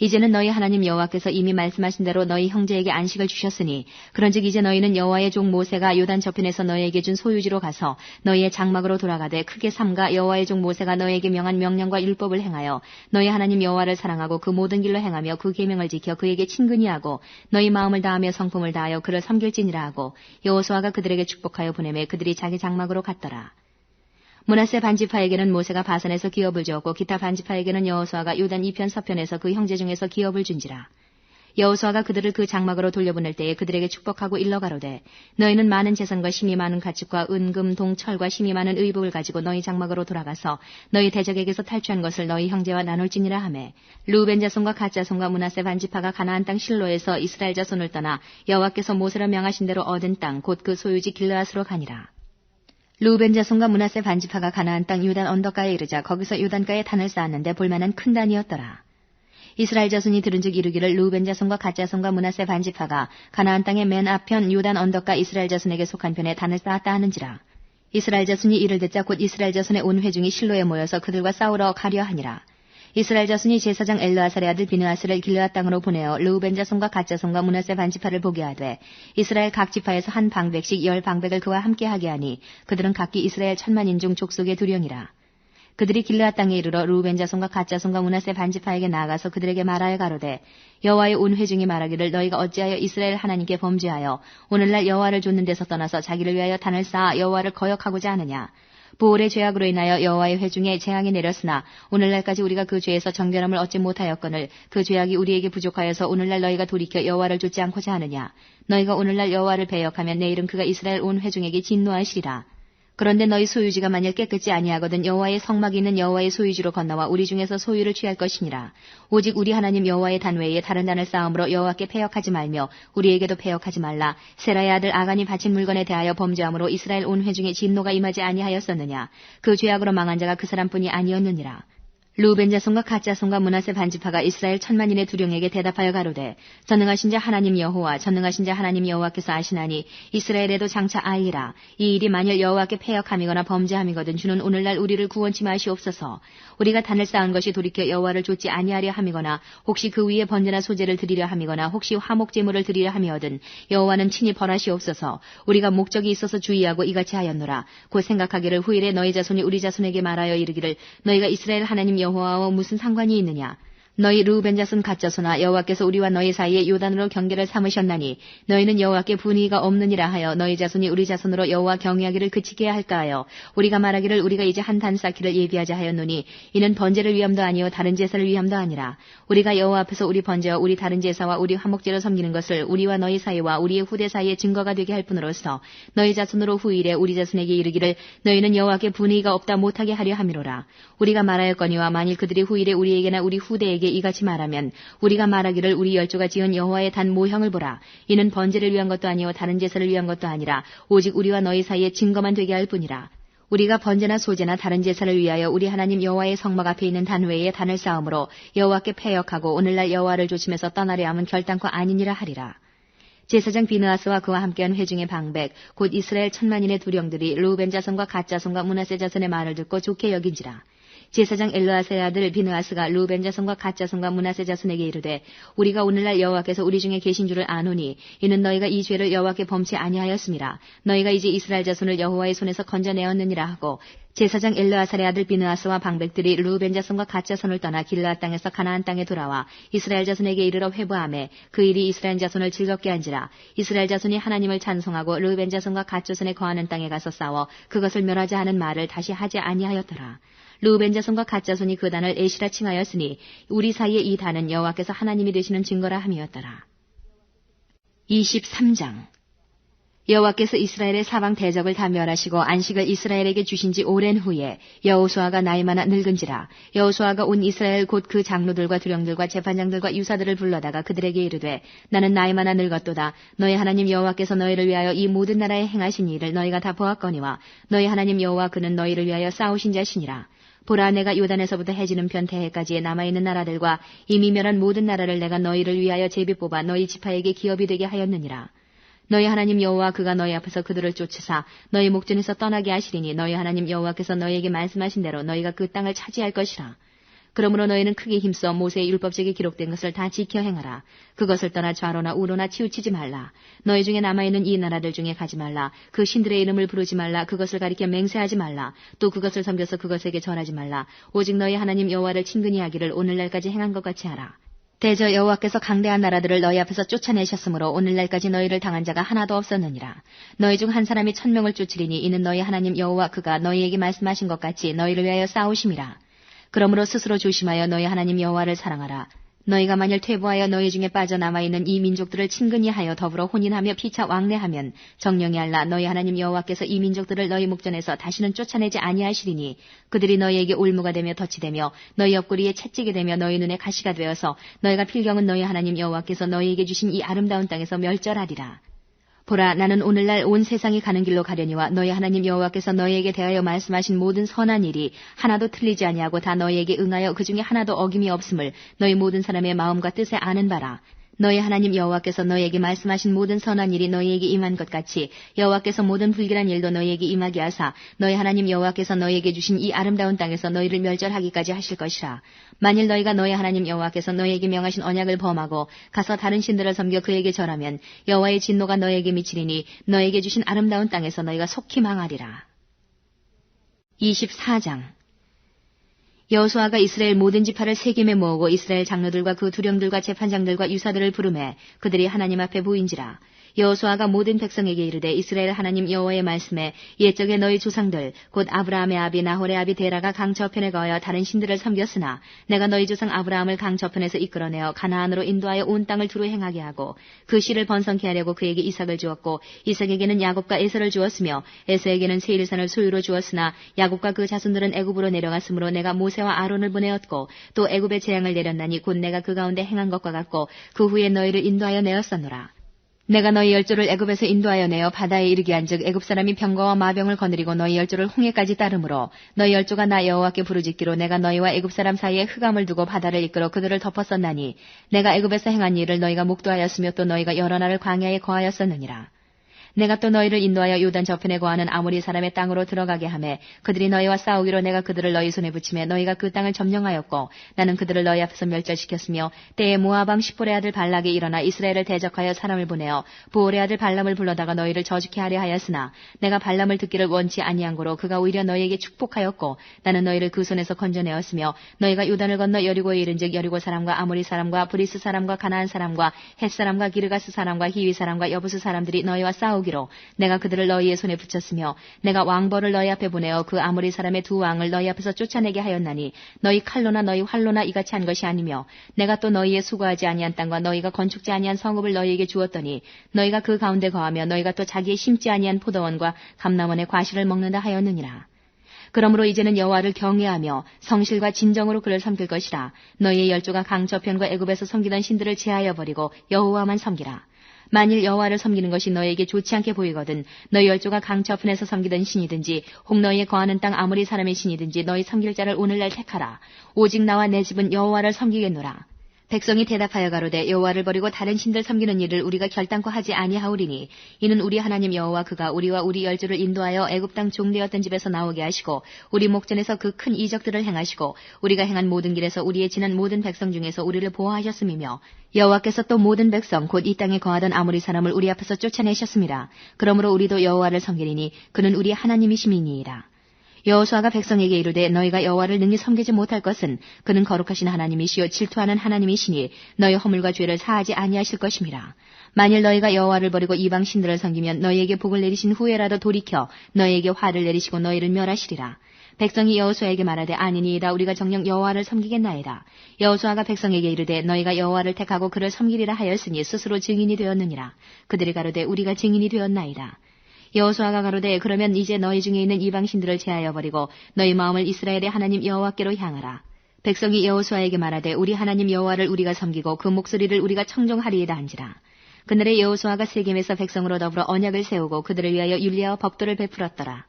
이제는 너희 하나님 여호와께서 이미 말씀하신 대로 너희 형제에게 안식을 주셨으니 그런즉 이제 너희는 여호와의 종 모세가 요단 저편에서 너희에게 준 소유지로 가서 너희의 장막으로 돌아가되 크게 삼가 여호와의 종 모세가 너희에게 명한 명령과 율법을 행하여 너희 하나님 여호와를 사랑하고 그 모든 길로 행하며 그 계명을 지켜 그에게 친근히 하고 너희 마음을 다하며 성품을 다하여 그를 섬길지니라 하고 여호수아가 그들에게 축복하여 보내매 그들이 자기 장막으로 갔더라. 므낫세 반지파에게는 모세가 바산에서 기업을 주었고 기타 반지파에게는 여호수아가 요단 이편 서편에서 그 형제 중에서 기업을 준지라. 여호수아가 그들을 그 장막으로 돌려보낼 때에 그들에게 축복하고 일러가로되 너희는 많은 재산과 힘이 많은 가축과 은금 동철과 힘이 많은 의복을 가지고 너희 장막으로 돌아가서 너희 대적에게서 탈취한 것을 너희 형제와 나눌지니라 하매 르우벤 자손과 갓 자손과 므낫세 반지파가 가나안 땅 실로에서 이스라엘 자손을 떠나 여호와께서 모세로 명하신 대로 얻은 땅 곧 그 소유지 길르앗으로 가니라. 르우벤 자손과 므낫세 반지파가 가나안 땅 요단 언덕가에 이르자 거기서 요단가에 단을 쌓았는데 볼만한 큰 단이었더라. 이스라엘 자손이 들은즉 이르기를 르우벤 자손과 갓 자손과 므낫세 반지파가 가나안 땅의 맨 앞편 요단 언덕가 이스라엘 자손에게 속한 편에 단을 쌓았다 하는지라. 이스라엘 자손이 이를 듣자 곧 이스라엘 자손의 온 회중이 실로에 모여서 그들과 싸우러 가려 하니라. 이스라엘 자손이 제사장 엘르아살의 아들 비느하스를 길르앗 땅으로 보내어 르우벤 자손과 갓 자손과 므낫세 반지파를 보게 하되 이스라엘 각 지파에서 한 방백씩 10방백을 그와 함께 하게 하니 그들은 각기 이스라엘 1000만인 중 족속의 두령이라. 그들이 길르앗 땅에 이르러 르우벤 자손과 갓 자손과 므낫세 반지파에게 나아가서 그들에게 말하여 가로되 여호와의 온 회중이 말하기를 너희가 어찌하여 이스라엘 하나님께 범죄하여 오늘날 여호와를 좇는 데서 떠나서 자기를 위하여 단을 쌓아 여호와를 거역하고자 하느냐. 부올의 죄악으로 인하여 여호와의 회중에 재앙이 내렸으나 오늘날까지 우리가 그 죄에서 정결함을 얻지 못하였거늘 그 죄악이 우리에게 부족하여서 오늘날 너희가 돌이켜 여호와를 좇지 않고자 하느냐. 너희가 오늘날 여호와를 배역하면 내일은 그가 이스라엘 온 회중에게 진노하시리라. 그런데 너희 소유지가 만일 깨끗지 아니하거든 여호와의 성막이 있는 여호와의 소유지로 건너와 우리 중에서 소유를 취할 것이니라. 오직 우리 하나님 여호와의 단 외에 다른 단을 쌓음으로 여호와께 패역하지 말며 우리에게도 패역하지 말라. 세라의 아들 아간이 바친 물건에 대하여 범죄함으로 이스라엘 온 회중에 진노가 임하지 아니하였었느냐. 그 죄악으로 망한 자가 그 사람뿐이 아니었느니라. 르우벤 자손과 갓 자손과 므낫세 반지파가 이스라엘 1000만인의 두령에게 대답하여 가로되 전능하신 자 하나님 여호와 전능하신 자 하나님 여호와께서 아시나니 이스라엘에도 장차 아이라. 이 일이 만일 여호와께 패역함이거나 범죄함이거든 주는 오늘날 우리를 구원치 마시옵소서. 우리가 단을 쌓은 것이 돌이켜 여호와를 좇지 아니하려 함이거나 혹시 그 위에 번제나 소제를 드리려 함이거나 혹시 화목 제물을 드리려 함이거든 여호와는 친히 벌하시옵소서. 우리가 목적이 있어서 주의하고 이같이 하였노라. 곧 생각하기를 후일에 너희 자손이 우리 자손에게 말하여 이르기를 너희가 이스라엘 하나님 여호와와 무슨 상관이 있느냐. 너희 르우벤 자손 갓 자손아 여호와께서 우리와 너희 사이에 요단으로 경계를 삼으셨나니 너희는 여호와께 분의가 없느니라 하여 너희 자손이 우리 자손으로 여호와 경외하기를 그치게 할까 하여 우리가 말하기를 우리가 이제 한 단 쌓기를 예비하자 하였노니 이는 번제를 위함도 아니요 다른 제사를 위함도 아니라 우리가 여호와 앞에서 우리 번제와 우리 다른 제사와 우리 화목제로 섬기는 것을 우리와 너희 사이와 우리의 후대 사이에 증거가 되게 할 뿐으로서 너희 자손으로 후일에 우리 자손에게 이르기를 너희는 여호와께 분의가 없다 못하게 하려 함이로라. 우리가 말하였거니와 만일 그들이 후일에 우리에게나 우리 후대에게 이같이 말하면 우리가 말하기를 우리 열조가 지은 여호와의 단 모형을 보라. 이는 번제를 위한 것도 아니요 다른 제사를 위한 것도 아니라 오직 우리와 너희 사이에 증거만 되게 할 뿐이라. 우리가 번제나 소제나 다른 제사를 위하여 우리 하나님 여호와의 성막 앞에 있는 단 외에 단을 쌓음으로 여호와께 패역하고 오늘날 여호와를 조심해서 떠나려 함은 결단코 아니니라 하리라. 제사장 비느하스와 그와 함께한 회중의 방백 곧 이스라엘 1000만인의 두령들이 르우벤 자손과 갓 자손과 므낫세 자손의 말을 듣고 좋게 여긴지라. 제사장 엘르아살의 아들 비느하스가 르우벤 자손과 갓 자손과 므낫세 자손에게 이르되 우리가 오늘날 여호와께서 우리 중에 계신 줄을 아노니 이는 너희가 이 죄를 여호와께 범치 아니하였음이라. 너희가 이제 이스라엘 자손을 여호와의 손에서 건져내었느니라 하고 제사장 엘르아살의 아들 비느하스와 방백들이 르우벤 자손과 갓 자손을 떠나 길르앗 땅에서 가나안 땅에 돌아와 이스라엘 자손에게 이르러 회부하매 그 일이 이스라엘 자손을 즐겁게 한지라. 이스라엘 자손이 하나님을 찬송하고 르우벤 자손과 갓 자손에 거하는 땅에 가서 싸워 그것을 멸하자 하는 말을 다시 하지 아니하였더라. 르우벤 자손과 갓 자손이 그 단을 에시라 칭하였으니 우리 사이에 이 단은 여호와께서 하나님이 되시는 증거라 함이었더라. 23장 여호와께서 이스라엘의 사방 대적을 다 멸하시고 안식을 이스라엘에게 주신 지 오랜 후에 여호수아가 나이 많아 늙은지라. 여호수아가 온 이스라엘 곧 그 장로들과 두령들과 재판장들과 유사들을 불러다가 그들에게 이르되 나는 나이 많아 늙었도다. 너희 하나님 여호와께서 너희를 위하여 이 모든 나라에 행하신 일을 너희가 다 보았거니와 너희 하나님 여호와 그는 너희를 위하여 싸우신 자시니라. 보라, 내가 요단에서부터 해지는 편 대해까지의 남아있는 나라들과 이미 멸한 모든 나라를 내가 너희를 위하여 제비 뽑아 너희 지파에게 기업이 되게 하였느니라. 너희 하나님 여호와 그가 너희 앞에서 그들을 쫓으사 너희 목전에서 떠나게 하시리니 너희 하나님 여호와께서 너희에게 말씀하신 대로 너희가 그 땅을 차지할 것이라. 그러므로 너희는 크게 힘써 모세의 율법책에 기록된 것을 다 지켜 행하라. 그것을 떠나 좌로나 우로나 치우치지 말라. 너희 중에 남아있는 이 나라들 중에 가지 말라. 그 신들의 이름을 부르지 말라. 그것을 가리켜 맹세하지 말라. 또 그것을 섬겨서 그것에게 절하지 말라. 오직 너희 하나님 여호와를 친근히 하기를 오늘날까지 행한 것 같이 하라. 대저 여호와께서 강대한 나라들을 너희 앞에서 쫓아내셨으므로 오늘날까지 너희를 당한 자가 하나도 없었느니라. 너희 중 한 사람이 1000명을 쫓으리니 이는 너희 하나님 여호와 그가 너희에게 말씀하신 것 같이 너희를 위하여 싸우심이라. 그러므로 스스로 조심하여 너희 하나님 여호와를 사랑하라. 너희가 만일 퇴보하여 너희 중에 빠져남아있는 이 민족들을 친근히 하여 더불어 혼인하며 피차 왕래하면 정령이 알라 너희 하나님 여호와께서 이 민족들을 너희 목전에서 다시는 쫓아내지 아니하시리니 그들이 너희에게 올무가 되며 덫이 되며 너희 옆구리에 채찍이 되며 너희 눈에 가시가 되어서 너희가 필경은 너희 하나님 여호와께서 너희에게 주신 이 아름다운 땅에서 멸절하리라. 보라, 나는 오늘날 온 세상이 가는 길로 가려니와 너희 하나님 여호와께서 너희에게 대하여 말씀하신 모든 선한 일이 하나도 틀리지 아니하고 다 너희에게 응하여 그 중에 하나도 어김이 없음을 너희 모든 사람의 마음과 뜻에 아는 바라. 너희 하나님 여호와께서 너희에게 말씀하신 모든 선한 일이 너희에게 임한 것 같이 여호와께서 모든 불길한 일도 너희에게 임하게 하사 너희 하나님 여호와께서 너희에게 주신 이 아름다운 땅에서 너희를 멸절하기까지 하실 것이라. 만일 너희가 너희 하나님 여호와께서 너희에게 명하신 언약을 범하고 가서 다른 신들을 섬겨 그에게 절하면 여호와의 진노가 너희에게 미치리니 너희에게 주신 아름다운 땅에서 너희가 속히 망하리라. 24장 여호수아가 이스라엘 모든 지파를 세겜에 모으고 이스라엘 장로들과 그 두령들과 재판장들과 유사들을 부르매 그들이 하나님 앞에 보인지라. 여호수아가 모든 백성에게 이르되 이스라엘 하나님 여호와의 말씀에 옛적에 너희 조상들 곧 아브라함의 아비 나홀의 아비 데라가 강 저편에 거하여 다른 신들을 섬겼으나 내가 너희 조상 아브라함을 강 저편에서 이끌어내어 가나안으로 인도하여 온 땅을 두루 행하게 하고 그 씨를 번성케 하려고 그에게 이삭을 주었고 이삭에게는 야곱과 에서를 주었으며 에서에게는 세일산을 소유로 주었으나 야곱과 그 자손들은 애굽으로 내려갔으므로 내가 모세와 아론을 보내었고 또 애굽에 재앙을 내렸나니 곧 내가 그 가운데 행한 것과 같고 그 후에 너희를 인도하여 내었었노라. 내가 너희 열조를 애굽에서 인도하여 내어 바다에 이르게 한즉 애굽 사람이 병거와 마병을 거느리고 너희 열조를 홍해까지 따르므로 너희 열조가 나 여호와께 부르짖기로 내가 너희와 애굽 사람 사이에 흑암을 두고 바다를 이끌어 그들을 덮었었나니 내가 애굽에서 행한 일을 너희가 목도하였으며 또 너희가 여러 날을 광야에 거하였었느니라. 내가 또 너희를 인도하여 요단 저편에 거하는 아모리 사람의 땅으로 들어가게 하매 그들이 너희와 싸우기로 내가 그들을 너희 손에 붙이매 너희가 그 땅을 점령하였고 나는 그들을 너희 앞에서 멸절시켰으며 때에 모압 왕 십볼의 아들 발락이 일어나 이스라엘을 대적하여 사람을 보내어 보올의 아들 발람을 불러다가 너희를 저주케 하려 하였으나 내가 발람을 듣기를 원치 아니한 고로 그가 오히려 너희에게 축복하였고 나는 너희를 그 손에서 건져내었으며 너희가 요단을 건너 여리고에 이른즉 여리고 사람과 아모리 사람과 브리스 사람과 가나안 사람과 헷 사람과 기르가스 사람과 히위 사람과 여부스 사람들이 너희와 싸우기로 내가 그들을 너희의 손에 붙였으며 내가 왕벌을 너희 앞에 보내어 그 아모리 사람의 두 왕을 너희 앞에서 쫓아내게 하였나니 너희 칼로나 너희 활로나 이같이 한 것이 아니며 내가 또 너희의 수고하지 아니한 땅과 너희가 건축지 아니한 성읍을 너희에게 주었더니 너희가 그 가운데 거하며 너희가 또 자기의 심지 아니한 포도원과 감람원의 과실을 먹는다 하였느니라. 그러므로 이제는 여호와를 경외하며 성실과 진정으로 그를 섬길 것이라. 너희의 열조가 강 저편과 애굽에서 섬기던 신들을 제하여 버리고 여호와만 섬기라. 만일 여호와를 섬기는 것이 너희에게 좋지 않게 보이거든 너희 열조가 강 저편에서 섬기던 신이든지 혹 너희의 거하는 땅 아무리 사람의 신이든지 너희 섬길 자를 오늘날 택하라. 오직 나와 내 집은 여호와를 섬기겠노라. 백성이 대답하여 가로되 여호와를 버리고 다른 신들 섬기는 일을 우리가 결단코 하지 아니하오리니 이는 우리 하나님 여호와 그가 우리와 우리 열조를 인도하여 애굽 땅 종되었던 집에서 나오게 하시고 우리 목전에서 그 큰 이적들을 행하시고 우리가 행한 모든 길에서 우리의 지난 모든 백성 중에서 우리를 보호하셨음이며 여호와께서 또 모든 백성 곧 이 땅에 거하던 아무리 사람을 우리 앞에서 쫓아내셨습니다. 그러므로 우리도 여호와를 섬기리니 그는 우리 하나님이심이니이다. 여호수아가 백성에게 이르되 너희가 여호와를 능히 섬기지 못할 것은 그는 거룩하신 하나님이시요 질투하는 하나님이시니 너희 허물과 죄를 사하지 아니하실 것임이라. 만일 너희가 여호와를 버리고 이방 신들을 섬기면 너희에게 복을 내리신 후에라도 돌이켜 너희에게 화를 내리시고 너희를 멸하시리라. 백성이 여호수아에게 말하되 아니니이다 우리가 정녕 여호와를 섬기겠나이다. 여호수아가 백성에게 이르되 너희가 여호와를 택하고 그를 섬기리라 하였으니 스스로 증인이 되었느니라. 그들이 가로되 우리가 증인이 되었나이다. 여호수아가 가로되 그러면 이제 너희 중에 있는 이방 신들을 제하여 버리고 너희 마음을 이스라엘의 하나님 여호와께로 향하라. 백성이 여호수아에게 말하되 우리 하나님 여호와를 우리가 섬기고 그 목소리를 우리가 청종하리이다 한지라. 그날에 여호수아가 세겜에서 백성으로 더불어 언약을 세우고 그들을 위하여 율례와 법도를 베풀었더라.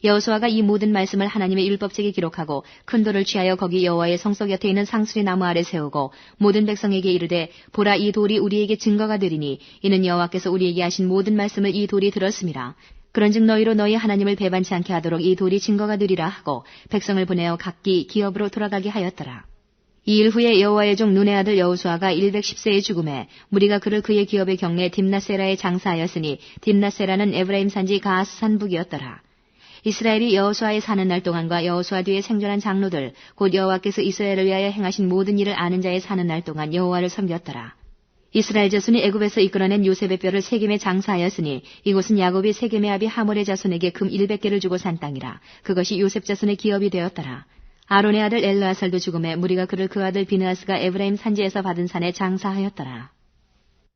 여호수아가 이 모든 말씀을 하나님의 율법책에 기록하고 큰 돌을 취하여 거기 여호와의 성소 곁에 있는 상수리 나무 아래 세우고 모든 백성에게 이르되 보라 이 돌이 우리에게 증거가 되리니 이는 여호와께서 우리에게 하신 모든 말씀을 이 돌이 들었음이라. 그런즉 너희로 너희 하나님을 배반치 않게 하도록 이 돌이 증거가 되리라 하고 백성을 보내어 각기 기업으로 돌아가게 하였더라. 이 일 후에 여호와의 종 눈의 아들 여호수아가 110세에 죽음에 무리가 그를 그의 기업의 경내 딥나세라에 장사하였으니 딥나세라는 에브라임 산지 가하스 산북이었더라. 이스라엘이 여호수아의 사는 날 동안과 여호수아 뒤에 생존한 장로들 곧 여호와께서 이스라엘을 위하여 행하신 모든 일을 아는 자의 사는 날 동안 여호와를 섬겼더라. 이스라엘 자손이 애굽에서 이끌어낸 요셉의 뼈를 세겜에 장사하였으니 이곳은 야곱이 세겜의 아비 하몰의 자손에게 금 100개를 주고 산 땅이라. 그것이 요셉 자손의 기업이 되었더라. 아론의 아들 엘르아살도 죽음에 무리가 그를 그 아들 비느하스가 에브라임 산지에서 받은 산에 장사하였더라.